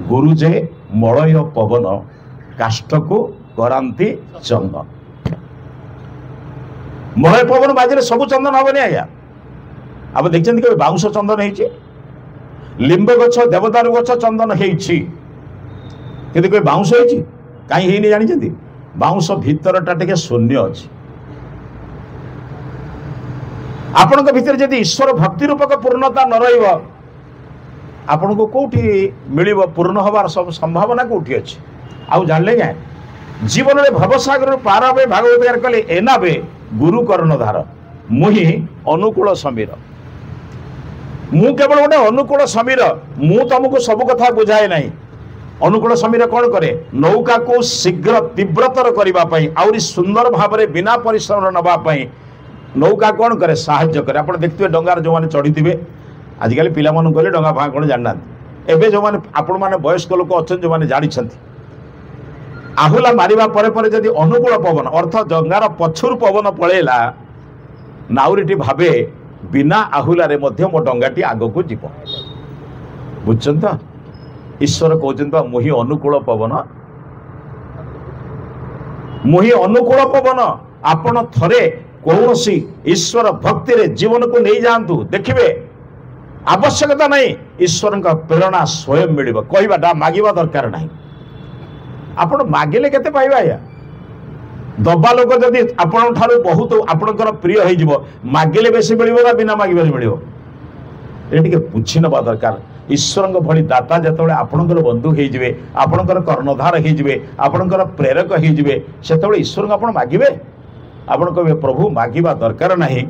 [SPEAKER 1] गुरुजे मलय पवन काष्ठ को करांति चंदन मलय पवन बाजे सब चंदन हेनी आया आप देखते कि बाउंश चंदन है लिंब गछ देवदारू गछ चंदन होती कोई बाउंश हो कहीं जानते बाउंश भीतरटा टे शून्य अच्छी आपण भीतर जदि ईश्वर भक्ति रूपक पूर्णता न आपण को कौटी मिल पूर्ण हबार सब संभावना कौटी अच्छी आउ जानले क्या जीवन में भवसागर पार हे भागवत कहले एनाबे गुरु कर्णधार मुही अनुकूल समीर मु केवल गोटे अनुकूल समीर मु तुमको सब कथा बुझाए ना अनुकूल समीर कौन करे नौका को शीघ्र तीव्रतर करने आउरी सुंदर भाव में बिना परिश्रम नवाई नौका कौन करे साहाय्य करे। आप देखते डंगार जो मैंने चढ़ी थे आजिकल पिला कहले डंगा फा कौन जानना एवं जो मैंने आपण मैंने वयस्क लोक अच्छा जो मैंने जानते आहुला मारिबा परे परे जदि अनुकूल पवन अर्थ डंगार पछुर पवन पलैला नाउरीटी भावे बिना आहुलारे मध्य मो डंगाटी आग को जीव बुझछन तो। ईश्वर कहते मुही अनुकूल पवन मुही अनुकूल पवन आपण थरे कौन सी ईश्वर भक्ति रे जीवन को नहीं जातु देखिए आवश्यकता नहीं ईश्वर का प्रेरणा स्वयं मिल कहवाटा मागिबा दरकार नहीं आपण मागिले केते पाइबा या दबा लोक जदि आपण ठारू बहुत आपणकर प्रिय हो मागिले बेसी मिलिबो ना बिना मागिबे मिलिबो ए टिके बुझी नबा दरकार। ईश्वर भली दाता जिते आपणकर बंधु होइजिबे आपणकर कर्णधार होइजिबे आपणकर प्रेरक होइजिबे सेतेबेले ईश्वर को आपण मागिबे आपण कहे प्रभु मागिबा दरकार नहीं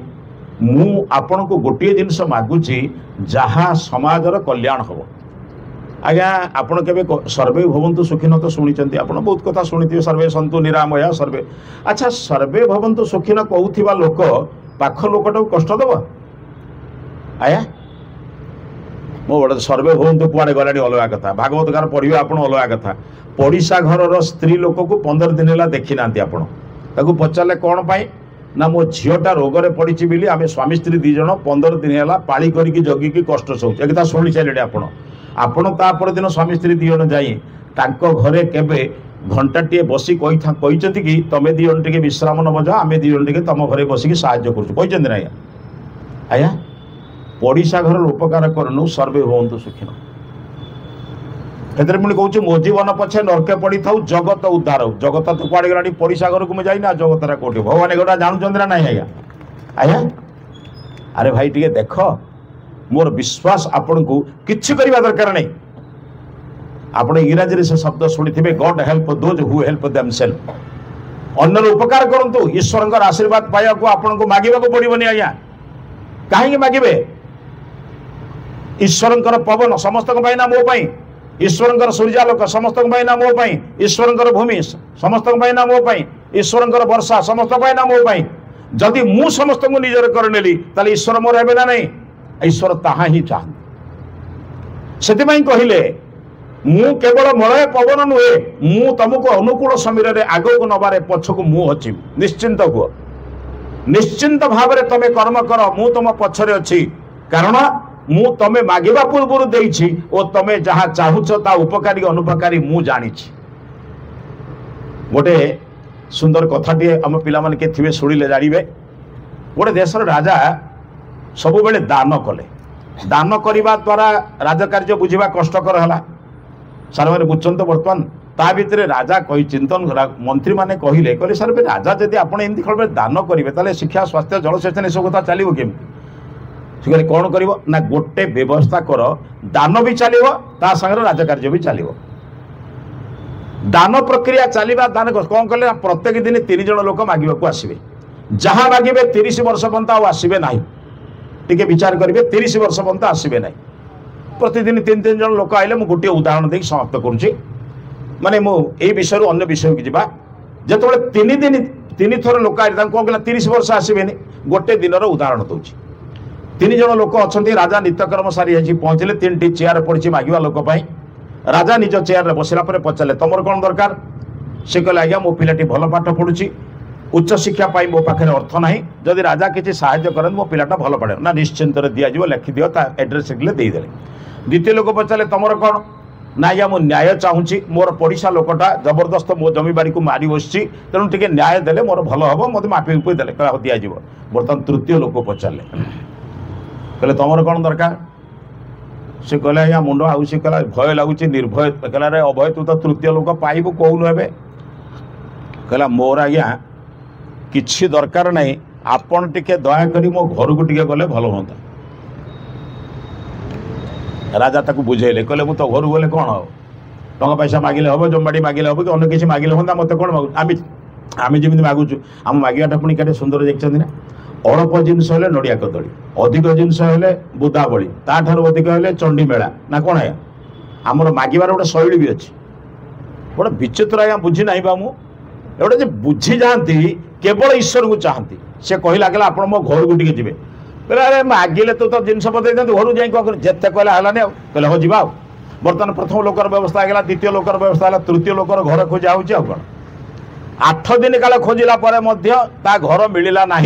[SPEAKER 1] मु आपण को गोटे जिनस मागुची जहाँ समाजर कल्याण हम आज्ञा आपण केबे सर्वे भवन्तु सुखिन तो शुणी आप बहुत कथा शुणी सर्वे सन्तु निरामया सर्वे अच्छा सर्वे भवन्तु सुखिन कहूथिबा लोक पाख लोकटा कष्ट दब आया मो गोटे सर्वे हूँ कुआड़े गला अलग कथा भागवत गार पढ़े आप अलग कथा पड़िशा घर स्त्री लोक को 15 दिन है देखी ना आपको पचारे कौन पाई ना मो झीटा रोग में पड़ी बोली आम स्वामी स्त्री दी जन 15 दिन है पाली करके जगिकी कष्ट शोच एक शुणी सारे आपण तापर दिन स्वामी स्त्री दी जन जाई घरे केबे घंटाटे बसी कहते कि तुम दी जन टे विश्राम नब जा आम दी जन टे तुम घरे बसिक साहय कर ना आज्ञा पड़िशा घर उपकार करनु सर्वे हूँ सुखिन एथरे पुणी कहूँ मो जीवन पछे नरके पड़ी था जगत उद्धार हो जगत तो कुआड़े गला पड़िशा घर को मुझे ना जगत कौटे भगवान एगोटा जानते ना नहीं आज्ञा आज्ञा अरे भाई टे देख मोर विश्वास आपण को किसी करवा दरकार नहीं आप इंग्राजी से शब्द शुणी थे God help those who help themselves अन्यर उपकार करंतु ईश्वर आशीर्वाद पाया को आपन को मागिबा को पड़िबनी आज्ञा कहीं मागिबे ईश्वर पवन समस्त ना मो पाई ईश्वर सूर्यालोक समस्त ना मो पाई ईश्वर भूमि समस्त ना मो पाई ईश्वर वर्षा समस्त ना मो पाई जदि मु समस्त को निजर कर नेली ताले ईश्वर मोर हेबे ना नहीं ईश्वर ताहा ही चाहते से कहले मु केवल मलय पवन नुहे मु तुमको अनुकूल समय रे आग को नबारे पछको मु अछि निश्चिंत को निश्चिंत भाव में तुम कर्म कर मु तुम पछरे अछि कारण मु तमे मागिबा पूर्व देइछि ओ तमे जहाँ चाहुछ ता उपकारी अनुपकारी मु जानिछि गोटे सुंदर कथाटी आम पिला माने के थिबे सुनिले जानिबे गोटे देशर राजा सब बेले दान कले दान करने द्वारा राजकार्य बुझा कष्टकर है सार मैंने बुझुं तो बर्तमान ता भितर राजा कही चिंतन मंत्री मैंने कहले कहले सर राजा जब आप खेल दान करेंगे शिक्षा स्वास्थ्य जलसेचन सब कथा चलो केमी से कहले कौन कर ना गोटे व्यवस्था कर दान भी चलो ता सागर राजकार्य भी चलो दान प्रक्रिया चलवा दान कौन कले प्रत्येक दिन 3 जन लोक मांगवाक आसवे जहाँ मांगे 30 वर्ष पर्यंत आसवे ना टिके विचार करेंगे 30 वर्ष पर्यंत आसवे ना प्रतिदिन 3 जन लोक आइले मुझे गोटे उदाहरण देख समाप्त करुच्ची माने यही विषय अन्य विषय की जा जो 3 दिन 3 थर लोक आए कौन कहला 30 वर्ष आसवे गोटे दिन उदाहरण दूसरी 3 जन लोक अच्छा राजा नित्यकर्म सारी पहुँचले 3टी चेयर पड़ी मांगवा लोकपाई राजा निज चेयर बसला पचारे तुम कौन दरकार से कहले आज्ञा मो पिलाटी भल पाठ पढ़ुची उच्च शिक्षा पाई मो पाखे अर्थ ना जदि राजा किसी साहाय्य करें मो पिलाटा भल पढ़े ना निश्चिंत दिज्व लिखि दियो एड्रेस लिखले देदेले द्वितीय लोक पचारे तुमर कौन ना आज्ञा मो न्याय चाहूँगी मोर पड़िशा लोकटा जबरदस्त मो जमीबारी को मारी बस तेणु टे न्याय देले मोर भल हम मत मापी उपी देले दिज्व बर्तमान तृतीय लोक पचारे कहले तुमर कौन दरकार से कहले आज्ञा मुंड आउ से कहला भय लगुच निर्भय कहला रे अभय तू तो तृतीय लोक पाइबू कौन हे कहला मोर आज्ञा किसी दरकार नहीं आपण टिके दया करी मो घर को टिके गले भल होता राजा ताकू बुझेले कहले मु तो घर गले कौन हो टंका पैसा मागिले हम जमाड़ी मागिले हम कि अन्य किसी मागिले होता मत कौन मागु आम जमी मागुचु आम मागियाटा पुणी केटे सुंदर देखते ना अल्प जिनस हेले नड़िया कदली अधिक जिनस हेले बुदावली ताठार अधिक हेले चंडी मेला ना कौन आया आमर मागिबार गोटे शैली भी अच्छी गोटे विचित्र आज्ञा बुझी ना बा मुझे जे बुझी जाती केवल ईश्वर को चाहती से कहला कहला आप मो घर को टिके जी कहले अरे मागिले तो जिनस पतई दिखाते घर जाए कौन जिते कहला है कहले हो जा बर्तमान प्रथम लोकर व्यवस्था है द्वितीय लोकर व्यवस्था है तृतीय लोकर घर खोजा हो कौन 8 दिन काल खोजिला घर मिलला ना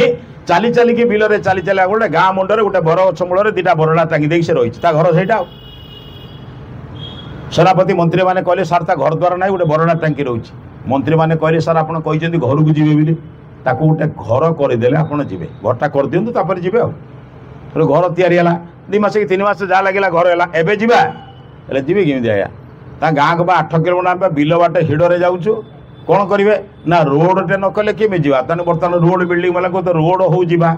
[SPEAKER 1] चाली चालिकी बिल में चाली चला गोटे गाँ मुंडे गोटे बर गछ मूल 2टा बरड़ा टांगी देख से रही घर सहीटा सेनापति मंत्री मैंने कहले सार ता घर द्वार ना गोटे बरड़ा टांगी रही मंत्री मैंने कहले सार आप घर को जी बोली गोटे घर करदे आप जी घरटा कर दिंतु तापर जी घर या 2 मास कि 3 मास जहाँ लगे घर है एवं जावा जी केमी आया गाँव को 8 किलोमीटर बिल बाट हिड़े जाऊँ कौन करेंगे ना रोडटे न कले केमी जा बर्तमान रोड बिल्डिंग वाला को तो रोड हो जा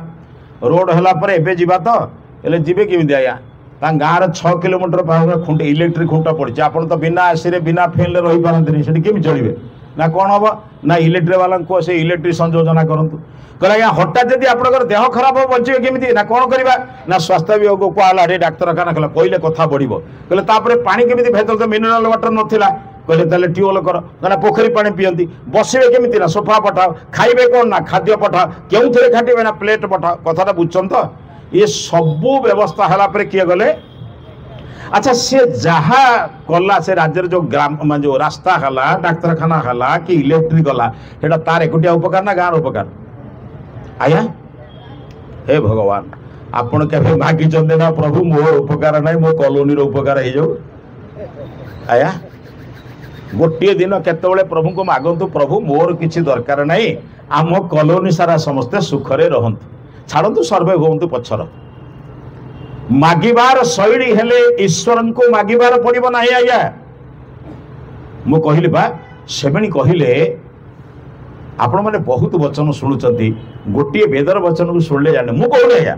[SPEAKER 1] रोड है एवं जा तो हेल्ले जी केमी आज्ञा गाँव 6 किलोमीटर खुंट इलेक्ट्रिक खुंट पड़ी आप तो बिना एसी बिना फैन रही पारती से केमी चलिए ना कौन हम ना इलेक्ट्रिक वाला को से इलेक्ट्रिक संयोजना करूँ कहले आज्ञा हठात जब आप देह खराब हो बचे केमी ना कौन करवा ना स्वास्थ्य विभाग को आला डाक्तरखाना कहला कहले कथा बढ़ कहले पानी केमी भेतर तो मिनराल वाटर नाला कहले ताले ट्यूबवेल कर ना पोखरी पानी पियंती बसवे केमी ना सोफा पठाओ खाइबे कौन ना खाद्य पठाओ क्यों थे खाटे ना प्लेट पठाओ कथा बुझुन तो ये सबू व्यवस्था है किए गले अच्छा सी जहा कला से राज्य जो ग्राम जो रास्ता हला डाक्तरखाना हला कि इलेक्ट्रिक हला सेटा तार एकुटिया उपकार ना गाँव उपकार आया हे भगवान आपण केबे मागी चंदे ना प्रभु मोर उपकार नहीं मो कॉलोनी रो उपकार हे जाऊ आया गोटे दिन केतबेले प्रभु को मागंतु प्रभु मोर किछि दरकार नहीं आम कॉलोनी सारा समस्ते सुखरे रहंतु छाड़ंतु सर्वे होंतु पछर मागिबार शैली हेले ईश्वर को मागिबार पड़िबो नाही आया मु कहली बा सेबणी कहिले आपण माने बहुत वचन शुणुचंती गोटे वेदर वचन को शुणले जाने मु कहले आया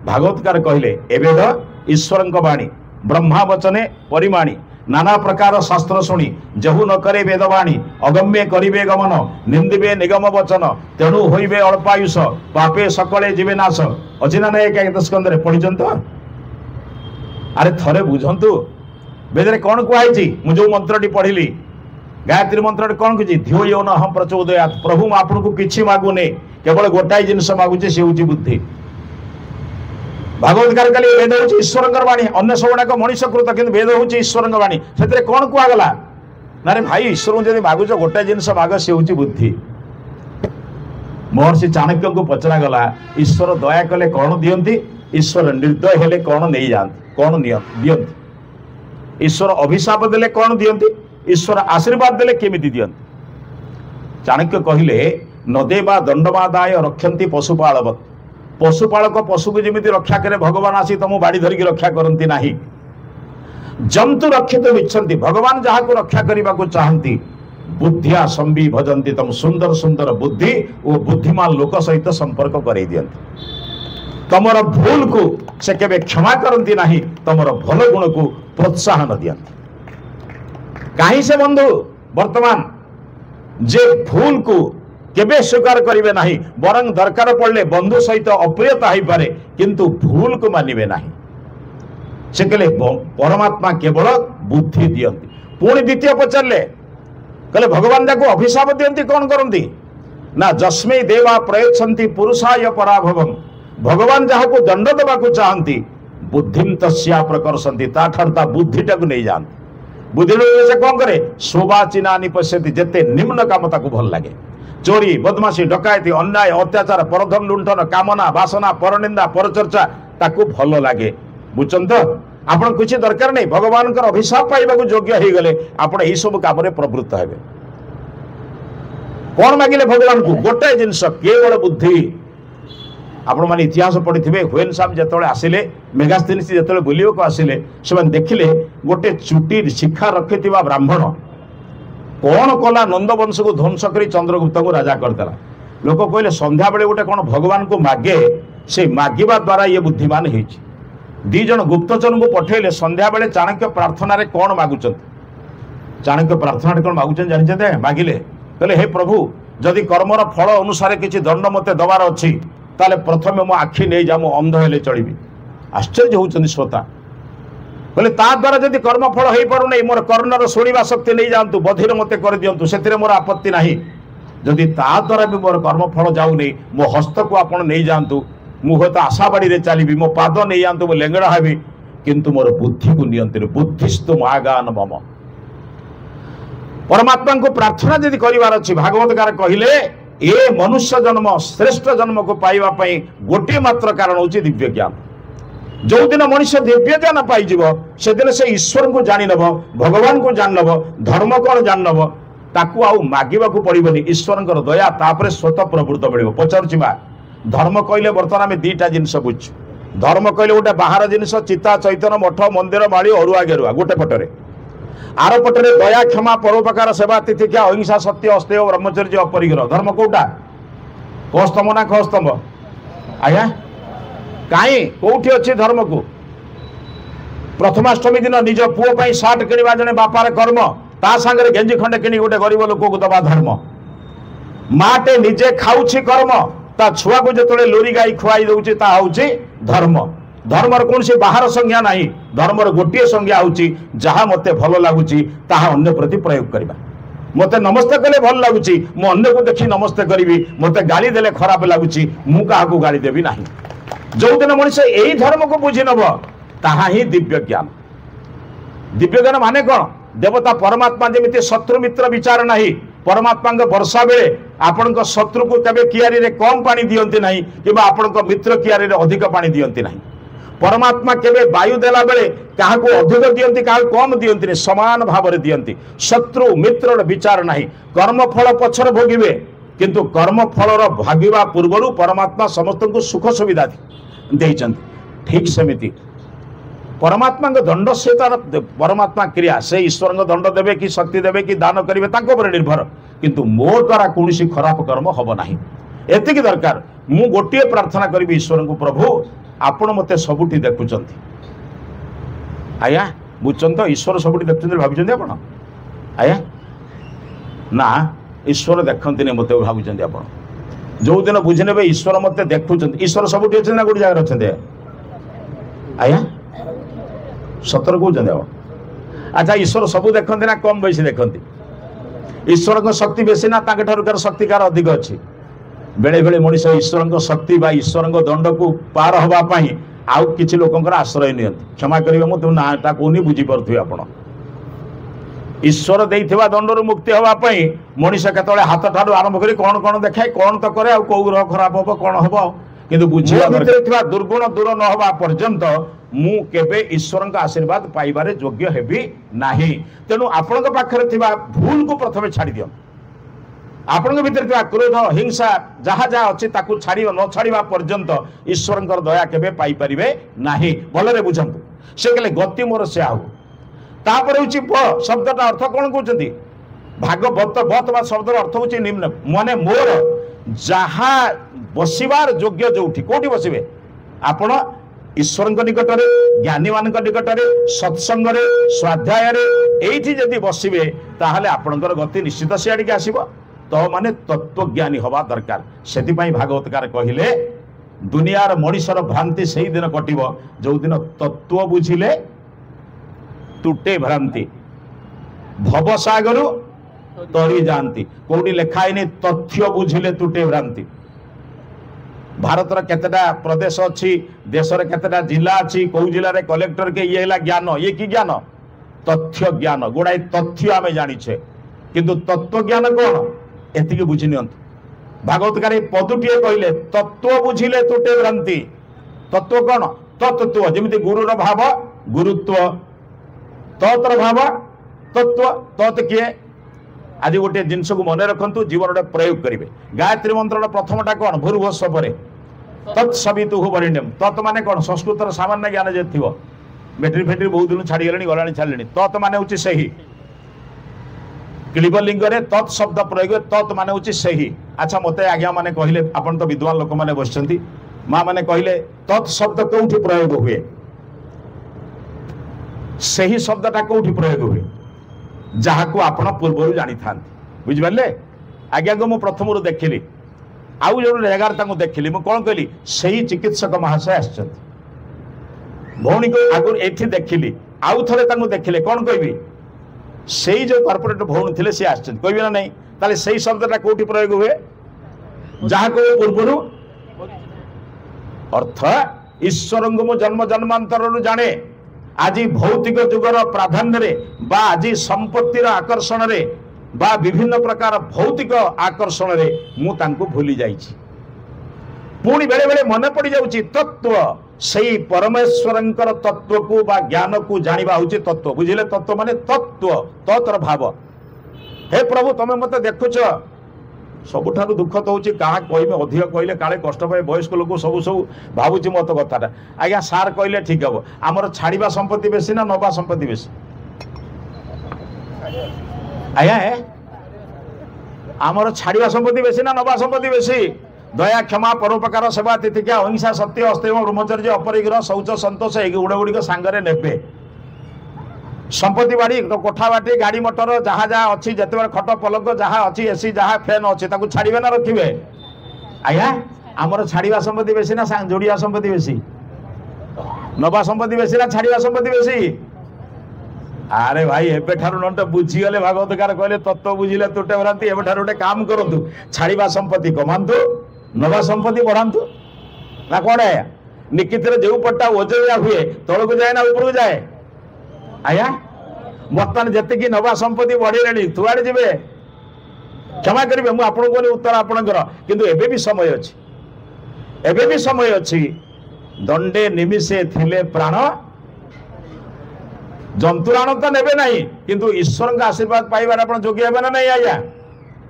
[SPEAKER 1] भागवतकार कहले ए वेद ईश्वर बाणी ब्रह्मा वचने परिमाणी नाना प्रकार शास्त्र शुणी जहु न करे वेदवाणी अगम्य करिवे गमन निंदिबे निगम वचन तेणु होइबे अल्पायुष पापे सकले जीवे नाश अजिना ना एक स्कंदरे पढ़िचंत अरे थरे बुझंतु वेदरे कौन कहई मु जो मंत्रटी पढ़िली गायत्री मंत्रटी कौन कही धियो यो न हम प्रचोदयात प्रभु मु आपन को किछि मागुने केवल गोटाई जिनस मागुचे से होची बुद्धि भागवतकार कहले वेद होची ईश्वरंकर वाणी अन्य सबुडाक मनुष्य कृत किंतु वेद होची ईश्वरंकर वाणी सेतरे कौन कुआ गला ना रे भाई ईश्वर जदि मागुच गोटाई जिनस माग से होची बुद्धि महर्षि चाणक्य को पचरा गला ईश्वर दया कले कौन दियंती ईश्वर निर्दय हेले कौन नहीं जानती कौन दियंती ईश्वर अभिशाप देले कौन दियंती ईश्वर आशीर्वाद देले केमिति दियंती चाणक्य कहिले नदेवा दंडमादाय रक्षन्ति पशुपालवत पशुपालक पशु को जमी रक्षा करे भगवान आसी तुम बाड़ी धरिकी रक्षा करती ना जंतु रक्षित इच्छन्ति भगवान जहाँ को रक्षा करने को चाहती बुद्धिया संबी भजंती तुम सुंदर सुंदर बुद्धि और बुद्धिमान लोक सहित संपर्क कर दियंती तमर भूल को से केबे क्षमा करती नहीं तमर भल गुण को प्रोत्साहन दियंती कहीं से बंधु वर्तमान जे भूल को केबे स्वीकार करिवे नहीं बरं दरकार पड़ले बंधु सहित अप्रियता हो पारे किंतु भूल को मानिबे नहीं से कहले परमात्मा केवल बुद्धि दियंती पुणी द्वितीय पचारे कहले भगवान जाको अभिशाप दियंती कौन करती ना जस्मै देवा प्रयच्छन्ति पुरुषाय पराभवम भगवान जहाँ को दंड देवा चाहती बुद्धिम तस्या प्रकर्षन्ति ता बुद्धिटा को नहीं जानती बुद्धि से कौन करे शोभाचिना निपश्यति जेते निम्न काम ताको भल लगे चोरी बदमाशी डकायती अन्याय अत्याचार परधन लुंठन कामना वासना परनिंदा परचर्चा ताको भल लगे बुझन तो आपण किसी दरकार नहीं भगवान अभिशाप पाइबा योग्य हो गले आपण यही सब काम प्रवृत्त हेबे कौन मागिले भगवान को गोटे जिनस केवल बुद्धि आपण माने इतिहास पढ़ी हुएन साहब जिते आसिले मेगास्थिन जिते बुलवाक आसिले से देखिले गोटे चुटी शिखा रखि ब्राह्मण कौन कला नंदवंश को ध्वंस कर चंद्रगुप्त को राजा करदेला लोक कहले संध्या बेले गोटे कौन भगवान को मागे से मागिबा द्वारा ये बुद्धिमान होइछि दी जन गुप्तचर को पठेले संध्या बेले चाणक्य प्रार्थना रे कौन मागुचंत चाणक्य प्रार्थना कौन मागुचंत जानिछते मागिले कहले हे प्रभु जदि कर्मर फल अनुसार किछि दंड मते दबार अछि ताले प्रथमे मो आखि नहीं जा मो अंध हेले चलिबी आश्चर्य होउछन श्रोता कहले ता द्वारा जदि कर्म फल हो पारु नहीं मोर कर्णर शुणिबा शक्ति नहीं जातु बधिर मते कर दियंतु सेतिरे मोर आपत्ति नहीं जदि ता द्वारा भी मोर कर्म फल जाऊ नहीं मो हस्त को आपण नहीं जातु मु होता आशा बाड़ी रे चलिबी मो पाद नहीं जातु मो लेंगड़ा हेबी किंतु मोर बुद्धि को नियंत्रण बुद्धिस्तु मागान मम परमात्मा को प्रार्थना यदि करिवार अछि भागवतकार कहिले ए मनुष्य जन्म श्रेष्ठ जन्म को पाइबा पई गोटे मात्र कारण होछि दिव्य ज्ञान जो दिन मनुष्य दिव्य ज्ञान पाइब से दिन से ईश्वर को जानी नब भगवान को जान नब धर्म कौन जान नब ताकू आउ मागिबा को पड़िबनी ईश्वर दया तापर स्वतः प्रवृत्त मिलिबो पचारुछि मा धर्म कहले बर्तमान आम दीटा जिनस बुझु धर्म कहले गोटे बाहर जिनस चिता चैतन्य मठ मंदिर माड़ी अरुआ गेरुआ गोटे पटरे आर पटरे दया क्षमा परोपकार सेवा तिथिक्षा अहिंसा सत्य अस्तेय ब्रह्मचर्य अपरिग्रह धर्म कोटा कस्तंभ ना खस्तंभ आया कहीं कौटी अच्छी धर्म को प्रथमाष्टमी दिन निज पुओ पर सार्ट किणवा जने बापार कर्म ता सांगे गेंजी खंडे किणी गोटे गरीब लोक को दबा धर्म माटे निजे खाऊछि कर्म ता छुआ को जो लोरी गाई खुआई दउछि ता होछि धर्म धर्मर कौन से बाहर संज्ञा नहीं धर्मर गोटे संज्ञा होछि जहाँ मते भल लगुछि ताहा अन्य प्रति प्रयोग करबा मते नमस्ते कले भल लगुछि मो अन्य को देखि नमस्ते करिवि मते गाली देले खराब लगुछि मु काहा को गाली देबी नहीं जो दिन मनुष्य यही धर्म को बुझी नब ताहा ही दिव्य ज्ञान दिव्यज्ञान माने कौन देवता परमात्मा जमी शत्रु मित्र विचार नहीं परमात्मा वर्षा बेले आपण शत्रु को केवे कियारी रे कम पानी दियंती नहीं कि आपण मित्र कियारी रे अधिक पानी दियंती नहीं परमात्मा केवे वायु देला बेले क्या अधिक दियंती क्या कम दियंती नहीं समान भाव में दियंती शत्रु मित्र विचार नहीं कर्मफल पछर भोगिबे किंतु कर्मफल भागिबा पूर्व परमात्मा समस्त को सुख सुविधा देइचंती ठीक सेमिति परमात्मा दंड से तार परमात्मा क्रिया से ईश्वर दंड देवे कि शक्ति देवे कि दान करेंगे तांको निर्भर किंतु मो द्वारा कौन खराब कर्म हम ना एति दरकार मु गोटे प्रार्थना करी ईश्वर को प्रभु आपण मते सबुठी देखुं आया बुझुन तो ईश्वर सबुठी देखुं भाई आप आया ना ईश्वर देखते नहीं मत भावुं आप जो दिन बुझने ईश्वर मत देखुं ईश्वर सबुठी अच्छे ना गोटे जगह अच्छा आया सतर कहते अच्छा ईश्वर सब देखते ना कम बेसी देखते ईश्वर को शक्ति बेसी ना ठार शक्ति कार अधिक अच्छी बेले बेले मनीष ईश्वर शक्ति बा ईश्वर दंड को पार हाँपाई आउ कि लोक आश्रय नि क्षमा करेंगे मुझे नाटा कहूनी बुझीपे आप ईश्वर देइथिबा दंडर मुक्ति हाँपाई मनीष केतले हाथ ठार आरंभ कर कौन कौन देखाए कौन तो करे कौ ग्रह खराब हम कौन हम किंतु बुझा भर दुर्गुण दूर न हवा पर्यंत मु केबे ईश्वर का आशीर्वाद पाइबारे योग्य हेबी नाही तेणु आपण पाखरे थिबा भूल को प्रथमे छाड़ी दियो आपण भीतर थिबा क्रोध हिंसा जहा जहा अच्छी ताकू छाड़ी न छाड़ीबा पर्यंत ईश्वर दया केबे पाई परिबे नाही भलरे बुझंतु से कहले गति मोर से आउ तापर होची प शब्दटा अर्थ कोन कहउचंती भागवत बत बा शब्दर अर्थ होची निम्न माने मोर जहा बसिबार योग्य जोठी कोठी बसिबे आपण ईश्वर निकट में ज्ञानी मान निकट में सत्संग स्वाध्याय एठी जदि बसिबे ताहले आपणकर गति निश्चित सियाड़ी के आसीबो तो माने तत्वज्ञानी हवा दरकार सेति पई भागवतकार कहिले दुनियार मनीषर भ्रांति सही दिन कटिबो जो दिन तत्व बुझिले तुटे भ्रांति भवसागरु तरी जानती कोडी लेखाइनी तथ्य बुझिले तुटे भ्रांति भारतर केतेटा प्रदेश अच्छी देशर केतेटा जिला अच्छी कौ जिले कलेक्टर के ये ज्ञान ये कि ज्ञान तथ्य ज्ञान गुड़ाई तथ्य आम जाचे किंतु तत्व ज्ञान कौन एति बुझी नि भागवतकार पदुटे कहले तत्व बुझिले तुटे भ्रांति तत्व कौन तत्व जमी गुरुर भाव गुरुत्व तत्र भाव तत्व तत् किए आज गोटे जिनस को मन रखु जीवन गोटे प्रयोग करेंगे गायत्री मंत्र प्रथमटा कौन भूर्भुवस्व तत्सवितुः वरेण्यम तत् माने कौन संस्कृत सामान्य ज्ञान जे थी बैटेरी फेटरी बहुत दिन छाड़ी गले गला छाड़े तत् माने हूँ से क्लीबलिंग तत्शब्द प्रयोग तत् माने हूँ से अच्छा मत आज्ञा मैंने कहले आपन तो विद्वान लोक मैंने बस माँ मैंने कहले तत्शब्द कौटी प्रयोग हुए से ही शब्दटा कौटी प्रयोग हुए जहाँ को आपण पूर्व जानी था बुझिपारे आज्ञा को मुझे प्रथम देखिली आउ जो जगार देखिली मुझे कौन कहली से ही चिकित्सक महाशय आसि भौणी को आगुरी एठी देखिली आउ थे देखिले कौन कहबी से जो कॉर्पोरेट भौणी थे सी आसि कहबी ना नहीं ताले से शब्दटा कौटी प्रयोग हुए जहाँ को पूर्व अर्थ ईश्वर को मो जन्म जन्मांतर जाने आज भौतिक जुगर प्राधान्य रे बा आज संपत्तिर आकर्षण रे बा विभिन्न प्रकार भौतिक आकर्षण रे मु तांको भूली जाइछि पुणी बेले बेले मन पड़ जाउछि तत्व सही परमेश्वरंकर तत्व को बा ज्ञान को जानिबा होछि तत्व बुझिले तत्व माने तत्व तत्र भाव हे प्रभु तमे मते देखुछ सबुठारु दुख तो होछि कहा कहबे अधिक कहले काले कष्ट पाए वयस्क लोक सब सब भावुछि मत कथाटा आज्ञा सार कहले ठीक हम आमर छाड़िबा संपत्ति बेसी ना नबा संपत्ति बेसी आज्ञा आमर छाड़िबा संपत्ति बेसी ना नबा संपत्ति बेसी दया क्षमा परोपकार सेवा तिथिका अहिंसा सत्य अस्तेय ब्रह्मचर्य अपरिग्रह शौच संतोष ए गुड़ गुड़िक सांगरे नेबे संपत्ति बाड़ी कोठा बाटी गाड़ी मोटर जहाँ जहाँ अच्छी जिते खट पलक जहाँ अच्छी एसी जहाँ फैन अच्छी छाड़े ना रखिए आज्ञा आमर छाड़ा संपत्ति बेसी ना जोड़िया संपत्ति बेसी नबा संपत्ति बेसी ना छाड़ा संपत्ति बेसी अरे भाई एबेठारु न तो बुझीगले भागवतकार कहले तत्व बुझिले तुटे भ्रांति एबेठारु गोटे काम करतु छाड़ा संपत्ति कमातु नबा संपत्ति बढ़ातु ना कौन है निकित जो पट्टा ओजरिया हुए तौक जाए ना ऊपर को जाए आया बर्तमान जी नवा संपत्ति बढ़े तुआड़े जी क्षमा करेंगे मुझे आपको उत्तर आपणकर किंतु एबे भी समय अच्छी एबे भी समय अच्छी दंडे निमिषे थिले प्राण जंतुराण तो नेबे नहीं किंतु ईश्वर का आशीर्वाद पाइबार आप जोगी हे ना नहीं आज्ञा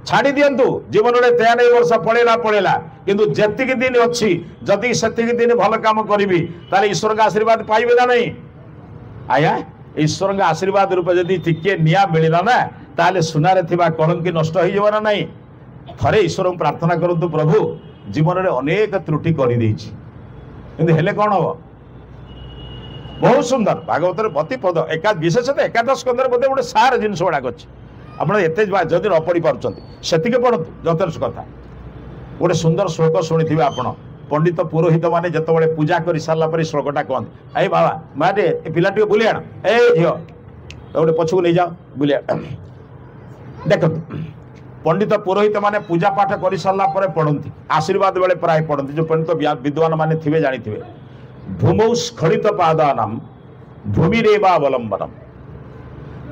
[SPEAKER 1] छाड़ी दिंतु जीवन में 93 वर्ष पड़ेला पड़ेला किंतु जेतिक दिन अच्छी जदि सेतिक दिन भल काम करी ताले ईश्वर का आशीर्वाद पाइबे ना नहीं आज्ञा ईश्वर का आशीर्वाद रूप जदि टिके निया मिलला ना ताले सुनारे थिबा कलंकी नष्ट हो जाव ना नहीं थरे ईश्वर को प्रार्थना करंतु प्रभु जीवन में अनेक त्रुटि कर किंतु हेले कौन हम बहुत सुंदर भागवत बती पद विशेषतः एकादश स्कंदर बोधे गोटे सार जिन गुड़ाक अच्छी आपड़ एत जदि न पढ़ी पार्टी पढ़तु यथेष कथा गोटे सुंदर श्लोक शुणी आपण पंडित पुरोहित मैंने जिते पूजा कर सारापर श्लोकटा कहते ए बाबा माटे पिला बुले आण ए झील गोटे पछक नहीं जाओ बुले देख पंडित पुरोहित मैंने पूजा पाठ कर सारापर पढ़ती आशीर्वाद बेले प्राय पढ़ती जो पंडित विद्वान मैंने थे जानी भूमौ स्खलित पादानाम भूमिरेवावलंबनम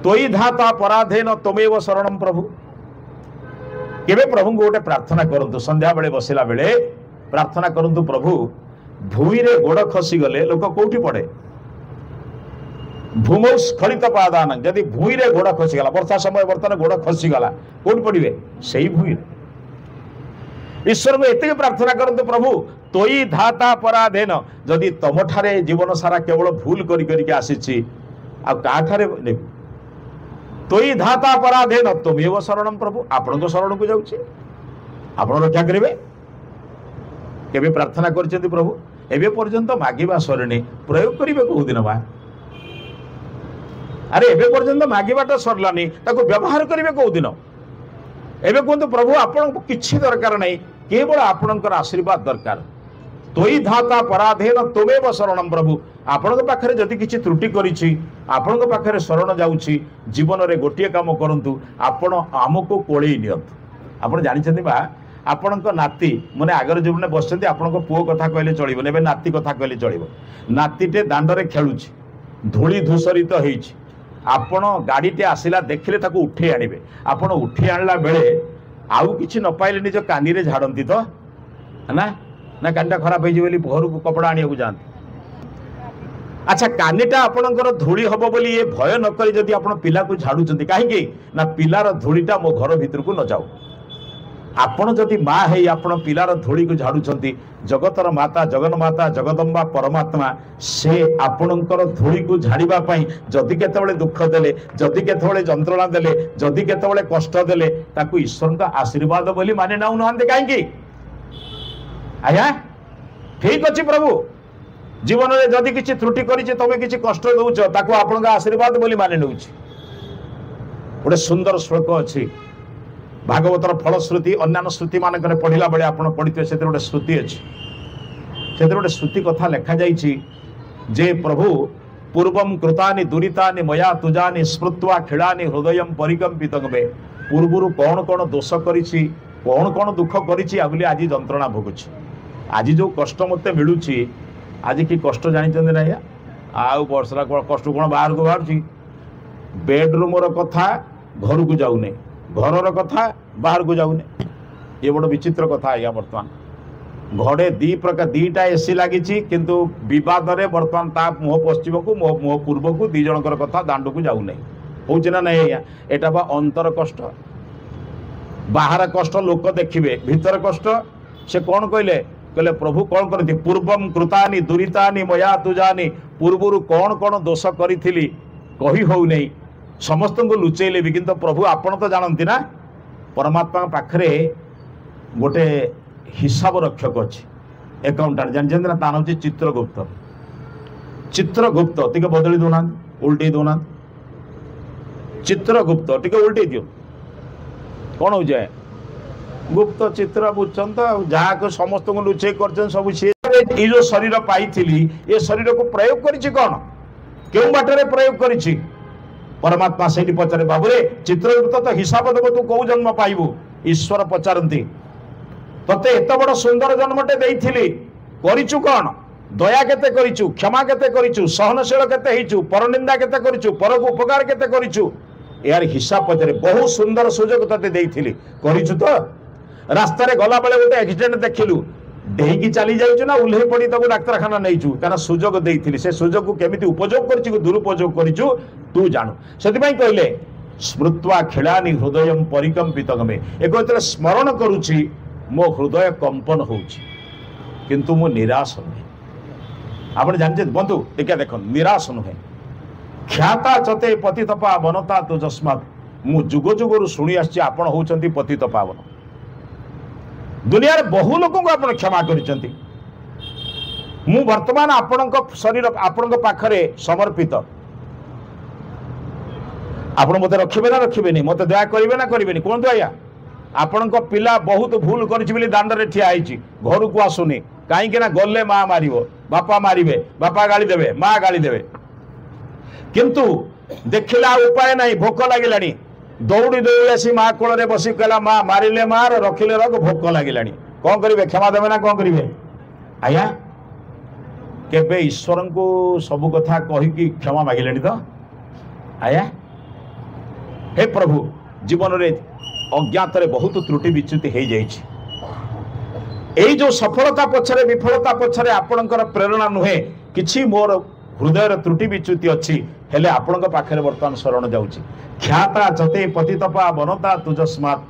[SPEAKER 1] तोई धाता पराधेन तमेव शरणम प्रभु केवे प्रभु को गोटे प्रार्थना करंतु संध्या बेले बसिला बेले प्रार्थना करंतु प्रभु भूमि रे गोड़ खसी गले लोक कोठी पड़े भूमौ स्खलित पादान जदि भूमि रे गोड़ खसी गला वर्षा समय बर्तमान गोड़ खसी गला कोठी पड़िबे सेही भूमि ईश्वर को एतिक प्रार्थना करंतु प्रभु तोई धाता पराधेन जदि तम ठारे जीवन सारा केवल भूल करी करी आसीछि आ का ठारे नेबी तोई धाता पराधेन तुमेव शरणम प्रभु आपण शरण को जाऊँ आप रक्षा करेंगे केवे प्रार्थना कर प्रभु एवं पर्यंत मागिबा सरणी प्रयोग करेंगे कौ दिन बा अरे एवं पर्यंत मागिबाटा सरलानी ताको व्यवहार करेंगे कौ दिन एवं कहतु प्रभु आपन किछि दरकार नहीं केवल आपणकर आशीर्वाद दरकार तोई धाता पराधेन तुमेव शरणम प्रभु आपण पाखे जदि किसी त्रुटि करिछि आपण पाखे शरण जाउछि जीवन में गोटे काम करंतु आपण आमको कोळेई नियंतु आपण जानिछन्ति बा आपण नाती माने आगर जो बसचंती आपण पुओ कथा कहले चलिबो नेबे नाती कथा कहले चलिबो नातीटे दांडरे खेलुछि धूली धूसरित होइछि आपण गाड़ीटे आसिला देखिले ताको उठे आनिबे आपण उठे आनला बेले आउ किछि न पाइले निज कानी रे झाड़ंती तो ना ना कानीटा खराब होइछि बोली घर को कपड़ा आनिया जानती अच्छा कानीटा आपणकर धूली हम बोली ये भय न करी जदि आपण पिला को झाड़ुचंती काहेकि ना पिलार धूलीटा मो घर भीतर को न जाऊ आपण जदि माँ है आपण पिलार धूली को झाड़ुचंती जगतर माता जगन माता जगदम्बा परमात्मा से आपणकर धूली को झाड़िबा पई जदि केतेबेले दुख देले जदि केतेबेले जंत्रणा देले जदि केतेबेले कष्ट देले ताकू ईश्वर का आशीर्वाद बोली माने नाउ नहंते काहेकि आया ठीक अच्छी प्रभु जीवन में जदि किसी त्रुटि करिछि तमे किसी कष्ट दउछ ताकू आपन का आशीर्वाद बोली माने नउछि गोटे सुंदर श्लोक अछि भागवतर फलश्रुति अन्य श्रुति मानक पढ़ला बेले आप पढ़िथे से गोटे श्रुति अच्छी से गोटे श्रुति कथा लिखा जाइछि जे प्रभु पूर्वम कृतानि दुरितानि मया तुजानि स्मृत्वा खिलानि हृदय परिकंपितं मे पूर्वरु कौन कौन दोष करिछि कौन कौन दुख करिछि आबुली आज जंत्रणा भोगुछि आज जो कष्ट मते मिलुछि आज कि कष्ट जानिछन्ते ना आउ वर्षा कष्ट कौन बाहर को बाहर बेडरूम कथा घर को जाऊने घर कथा बाहर को जाऊने ये बड़ विचित्र कथा आज्ञा बर्तमान घरे दी प्रकार दीटा एसी लगी किंतु बद में बर्तमान ता मुह पश्चिम को मुह पूर्व को दी जनकर कथा दांड को जाऊना हूँ ना नहीं आज्ञा एटा बा अंतर कष्ट बाहर कष्ट लोक देखिए भीतर कष्ट से कौन कहले कहले प्रभु कौन करती पूर्वम कृतानि दुरितानि मया तुजानि पूर्वर कौन कौन दोष करी कही हो नहीं समस्त को लुचेले भी किंतु प्रभु आपण तो जानती ना परमात्मा पाखरे गोटे हिसाब रक्षक अच्छी एकाउंटाट जानते ना ता हूँ चित्रगुप्त चित्रगुप्त टे बदली दौना उल्टे दौना चित्रगुप्त टे उल्टे दियो कौन हो जाए गुप्त चित्र बुझन तो जहाँ को समस्त को लुचे कर सब सी ये जो शरीर पाई ये शरीर को प्रयोग करी कौन क्यों बाटर प्रयोग करी परमात्मा से पचारे बाबूरे चित्रगुप्त तो हिसाब देव तू कौ जन्म पाइबू ईश्वर पचारती तते एत बड़ सुंदर जन्मटे देइथिली करिचु कौन दया केते करिचु, क्षमा केते करिचु, सहनशील केते हेइचु, परनिंदा केते करिचु, परको उपकार केते करिचु, यार हिसाब पचरे। बहुत सुंदर सुजोग तते देइथिली, करिचु तो। रास्ता रे गला बेले गोटे एक्सीडेंट देखिलु, डेही चली जाइचु ना उल्हे पड़ी तको डाक्तरखाना नैचु, कारण सुजोग देइथिली। से सुजोग को केमिति उपयोग करिचु, दुरुपयोग करिचु तू जानू। सेति कहले स्मृत्वा खेलानी हृदय परिकंपितगमे। एक स्मरण करुछि मो हृदय कंपन होउछि, किंतु मो निराश नुहे। आपण जानते बंधु देखिए, देख निराश नुहे। ख्याता चते पतित पावनता तुजस्मात्। मु जुग जुगरु शुणी आछि आपण होउचंती पतित पावन। दुनिया रे बहु लोक को आपण क्षमा करिसंती। मु वर्तमान आपणक शरीर आपणक पाखरे समर्पित। आपण मते रखिबे ना रखिबेनी, मते दया करिवे ना करिवेनी कोन दया। आपणक पिला बहुत भूल करिछि बोली दांड रे ठिया आइछि, घर को आसुनी काई के ना गल्ले मां मारिबो, बापा मारिबे, बापा गाली देबे, मां गाली देबे, किंतु देखिला उपाय नहीं। भोक लागिलानी, दौड़ी दौड़ी आसी मां कोल रे बसी कहला मां मारिले मार, रखिले रख, भोक लागिलानी, कोन करिवे? क्षमा देबे ना कोन करिवे? आया केबे ईश्वर को सब कथा कहि कि क्षमा मागिलेनी तो? आया हे प्रभु, जीवन रे अज्ञात रे बहुत त्रुटि विच्युति हो जाइछि। एई जो सफलता पछरे विफलता पछरे आपणकर प्रेरणा नुहे, किछि मोर हृदय रे त्रुटि विच्युति अछि, हेले आपणक पाखरे वर्तमान शरण जाउछि। ख्याता चते पतित पावनता तुजस्मात्।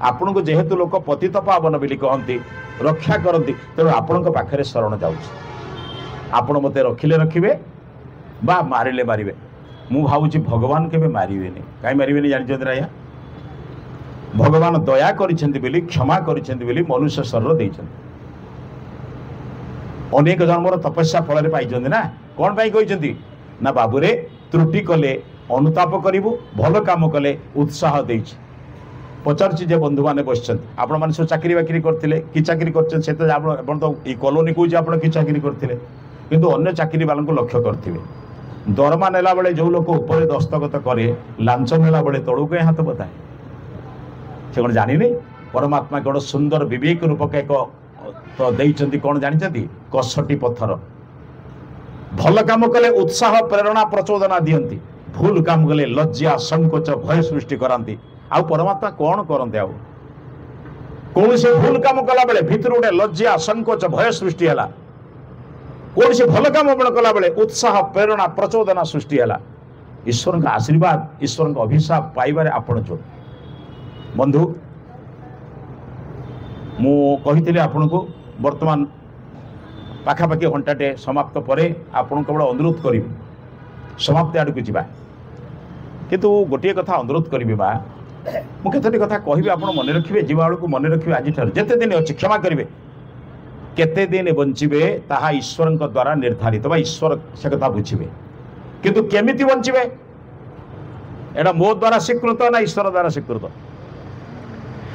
[SPEAKER 1] आपणको जेहेतु लोक पतित पावन बोली कहंती, रक्षा करंती, तेणु आपणक पाखरे शरण जाउछि। आपण मते रखिले रखिबे बा मारिले मारिबे। मु भावुछि भगवान केबे मारिबेनी। काई मारिबेनी जानिछथि राया? भगवान दया करिसेंती बोली, क्षमा करिसेंती बोली मनुष्य शरीर देइछन्ति। अनेक जन्मर तपस्या फल रे पाइछन्ति ना। कोन पाई कहिसेंती ना, बाबू रे त्रुटि कले अनुताप करिवु, भल काम कले उत्साह देइछि। पचारछि जे बंधु माने बसछन्ति, आपण माने सब चाकरी बाकरी करथिले कि चाकरी करछन, से तो आपण तो ई कॉलोनी को जे आपण कि चाकरी करथिले, किंतु अन्य चाकरी वाला को लक्ष्य करथिबे। दरमा नेला बेले जो लोक ऊपर दस्तखत करे, लांच नेला बेले तळु के हाथ बताए, से कौन जानी? परमात्मा कौन सुंदर विवेक रूपक एक तो देइचंती, कौन जानिचंती? कसटी पत्थर। भल काम कले उत्साह प्रेरणा प्रचोदना दियंती, भूल काम कले लज्जा संकोच भय सृष्टि करांती। आउ परमात्मा कौन करंते? आउ कौन से भूल काम कला बेले भितर गोटे लज्जा संकोच भय सृष्टि हैला, कौन से भल काम कला बेले उत्साह प्रेरणा प्रचोदना सृष्टि हैला। ईश्वर का आशीर्वाद, ईश्वर का अभिशाप पाइबारे आपण जो बंधु मु कही आपण को वर्तमान पाखापाखि घंटाटे समाप्त परे आपण केवल अनुरोध करी समाप्ति आड़ को जावा, किंतु गोटे कथा अनुरोध करी मुझे केतोटी कथा कहि आपण मन रखिए, जीवा को मन रखिए। आज जिते दिन अच्छी क्षमा करेंगे, केते दिन बंचिबे ताहा ईश्वर द्वारा निर्धारित बा ईश्वर से कथा बुझे, किंतु केमिति बंचिबे एटा मो द्वारा स्वीकृत ना ईश्वर द्वारा स्वीकृत।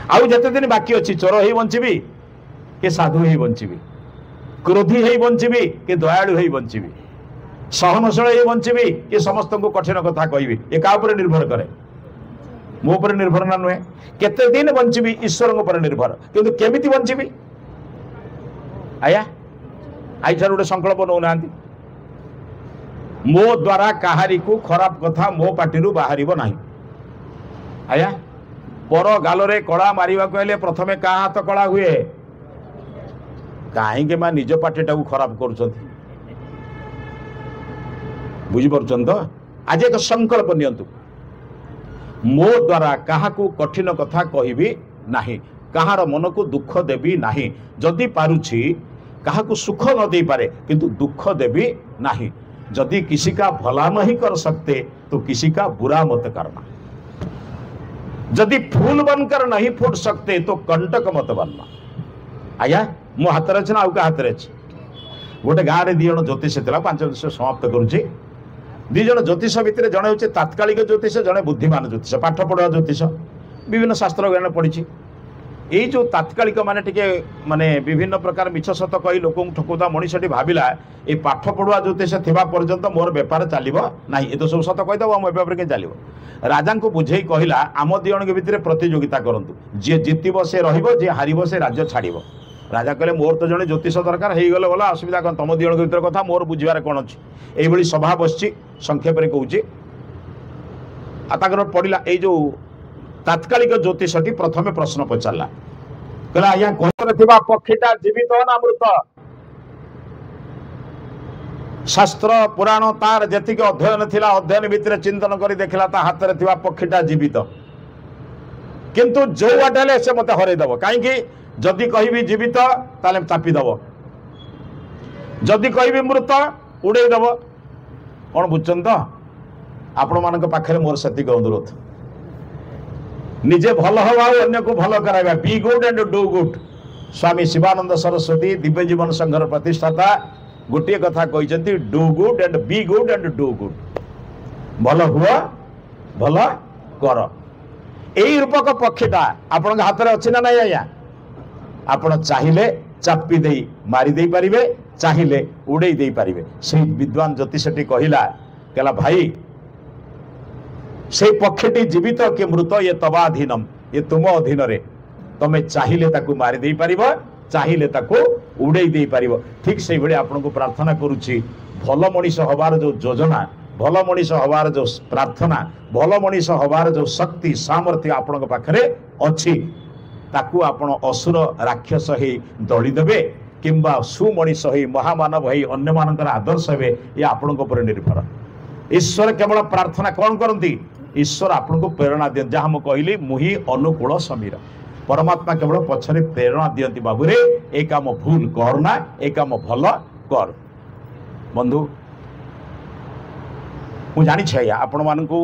[SPEAKER 1] आउ जते दिन बाकी अच्छी चोर ही बंचिबी कि साधु ही बंचिबी, क्रोधी ही बंचिबी कि दयालु ही बंचिबी, सहनशील ही बंचिबी कि समस्त को कठिन कथा कहबी, ये का ऊपर निर्भर करे? मो ऊपर निर्भर ना नुहे। केते दिन बंचिबी ईश्वर ऊपर निर्भर, किंतु केमिति बंचिबी? आया आई ठार गोटे संकल्प नौ ना, मो द्वारा काहारी को खराब कथा मो पार्टी बाहर ना। आया पर गालरे कड़ा मारिबा कहले प्रथमे का हाथ कड़ा हुए, कहीं मां निज पार्टीटा को खराब कर बुझीपार तो। आज एक संकल्प नियंतु, मो द्वारा कहा कठिन कथा कहबी नाही, कहार मन को दुख देवी नाही, जदि पारुछि कहा सुख न दे पारे किंतु दुख देवी नाही। यदि किसी का भला नहीं कर सकते तो किसी का बुरा मत करना, यदि फूल बनकर नहीं फूट सकते तो कंटक मत बनना। आया मो हाथ रे ना आउ हाथ रे गोटे गाँव में दी जन ज्योतिष था, 5 वर्ष समाप्त करुच्ची। दी जन ज्योतिष भितर जड़े हूँ तात्कालिक ज्योतिष, जड़े बुद्धिमान ज्योतिष, पाठ पढ़ा ज्योतिष, विभिन्न शास्त्र ज्ञान पढ़ी। यही जो तात्कालिक माने टिके माने विभिन्न प्रकार मिछ सत कही लोक ठकुता मनीषटी भाविला ये पाठ पढ़ुआ ज्योतिष थिबा पर्यंत मोर बेपार चलिबो नाही, ये तो सब सत कहीदब आम बेपार के चलिबो। राजा को बुझे कहला आम दी जन भितर प्रतियोगिता करंतु, जी जितब से रहिबो, जी हारिबो से राज्य छाड़िबो। राजा कहले मोर तो जड़े ज्योतिष दरकार हो गले गला असुविधा कौन तुम दिजन भर कथा मोर बुझार कौन अच्छी यही सभा बसची संक्षेप में कहूँ पड़ा ये जो तात्कालिक ज्योतिषटी प्रथम प्रश्न पचारा कहला आज्ञा घर पक्षीटा जीवित ना मृत शास्त्र पुराण तार जी अध्ययन थिला अध्ययन भितर चिंतन कर देखला ता हाथ में पक्षीटा जीवित किंतु जो बाटे से मत हरईदेव कहीं जदि कहि जीवित ताले चापीदेव जदि कहि मृत उड़ेदेव कौन बुझुन तो आपण मान पाखे मोर से अनुरोध निजे भल हवा अन्य को भल कराइबा be good and do good Swami Shivananda Saraswati दिव्य जीवन संघर प्रतिष्ठाता गोटे कथा कहते do good and be good and do good भल हुआ भल कर यही रूपक पक्षीटा आपण हाथ में अच्छी ना नहीं आज्ञा आपण चाहिए चापी दे मारी दे पारिबे चाहिए उड़े दे पारिबे से विद्वान ज्योतिषटी कहला भाई से पक्षीटी जीवित कि मृत ये तवाधीनम ये तुम अधीन रे तमें चाहिए ताकू मारी दे पारिब चाहिए ताकू उड़े दे पारिब ठीक से भाई आपन को प्रार्थना करुच्ची भल मनीष हबार जो योजना भल मनीष हबार जो प्रार्थना भल मनीष हबार जो शक्ति सामर्थ्य आपण पाखरे अच्छी ताकू आपण असुर राक्षस ही दली देबे किंबा सुमनीष ही महामानव ही अन्य मानकर आदर्श हे ये आपण पर निर्भर ईश्वर केवल प्रार्थना कौन करती ईश्वर आपन को प्रेरणा दियंती जहाँ मुझे कहली मुही अनुकूल समीर परमात्मा केवल पछरे प्रेरणा दियंती बाबूरे ए काम भूल करना ए काम भल कर बंधु मु जानी आज्ञा आपण मानकू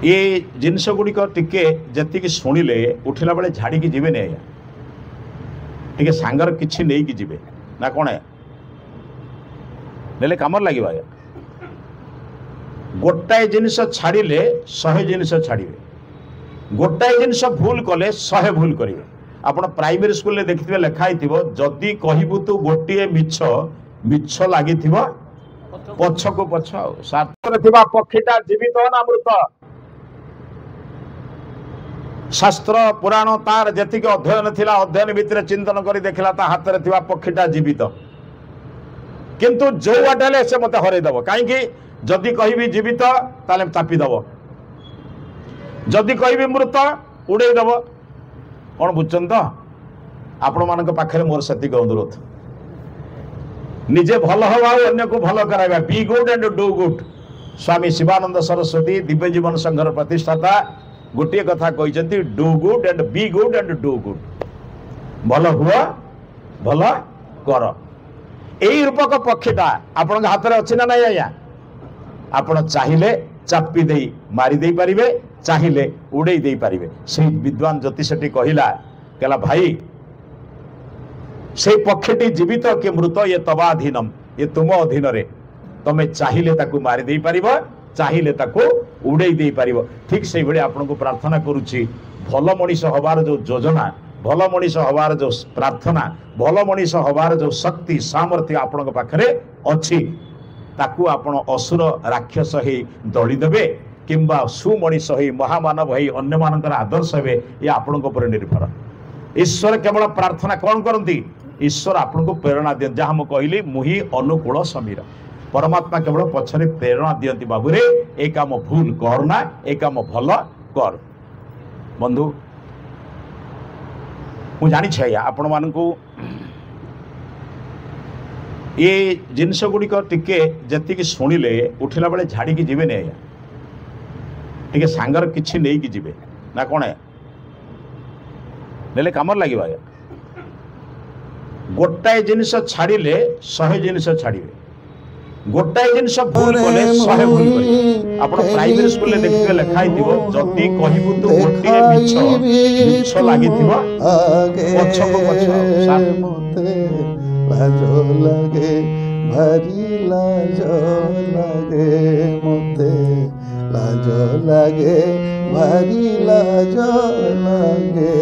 [SPEAKER 1] ये जिनस गुड़िक टिके जी शुणिले उठिला बेले झाड़ी की जीवे आज्ञा टे सांगर किसी नहीं कि जीवे ना कौन है नेले कमर लगे आज्ञा गोटाए जिनिस छाड़िले 100 जिनिस छाड़िबे गोटाए जिनिस भूल कले 100 भूल करेंगे आप प्राइमरी स्कूल देखिए लिखाई जदि कहबू तू गोटे मिछ मिछ लगी पछक पछ शास्त्र पक्षीटा जीवित ना मृत शास्त्र पुराण तार जी अध्ययन थिला अध्ययन भितर चिंतन कर देखला ता हाथ में पक्षीटा जीवित किंतु जो बाटे से मत हरईदेव कहीं जदि कहि जीवित ताले चापीदेव जदि कहि मृत उड़ेदेव कौन बुझुन तो आपण मान पाखे मोर से अनुरोध निजे भल हवा अन्य को भल कराइबा be good and do good Swami Shivananda Saraswati दिव्य जीवन संघर प्रतिष्ठाता गोटे कथा कहते do good and be good and do good भल हुआ भल कर यही रूपक पक्षीटा आपण हाथ में अच्छी ना नहीं आज्ञा आपण चाहिए चापी दे मारी दे पारिबे चाहिए उड़े दे पारिबे से विद्वान ज्योतिषटी कहला भाई से पक्षीटी जीवित कि मृत ये तवाधीनम ये तुम अधीन रे तमें चाहिए ताकू मारी दे पारिब चाहिए ताकू उड़े दे पारिब ठीक से भाई आपन को प्रार्थना करुच्ची भल मनीष हबार जो योजना भल मनीष हबार जो प्रार्थना भल मनीष हबार जो शक्ति सामर्थ्य आपण पाखरे अच्छी ताकू आपण असुर राक्षस ही दली देबे किंबा सुमनीष ही महामानव ही अन्य मानकर आदर्श हे ये आपण पर निर्भर ईश्वर केवल प्रार्थना कौन करती ईश्वर आपन को प्रेरणा दियंती जहाँ मुझे कहली मुही अनुकूल समीर परमात्मा केवल पछरे प्रेरणा दियंती बाबूरे ए काम भूल करना ए काम भल कर बंधु मु जानी आज्ञा आपण मानकू ये जिनस गुड़िक टिके जी शुणिले उठिला बेले झाड़ी की जीवे आज्ञा टे सांगर किसी नहीं कि जीवे ना कौन है नेले कमर लगे आज्ञा गोटाए जिनिस छाड़िले 100 जिनिस छाड़िबे गोटाए जिनिस भूल कले 100 भूल करेंगे आप प्राइमरी स्कूल देखिए लिखाई जदि कहबू तू गोटे मिछ लगी पछक पछ
[SPEAKER 2] लाजो लगे भारी लाजो लगे मोते लाजो लगे भारी लाजो लगे।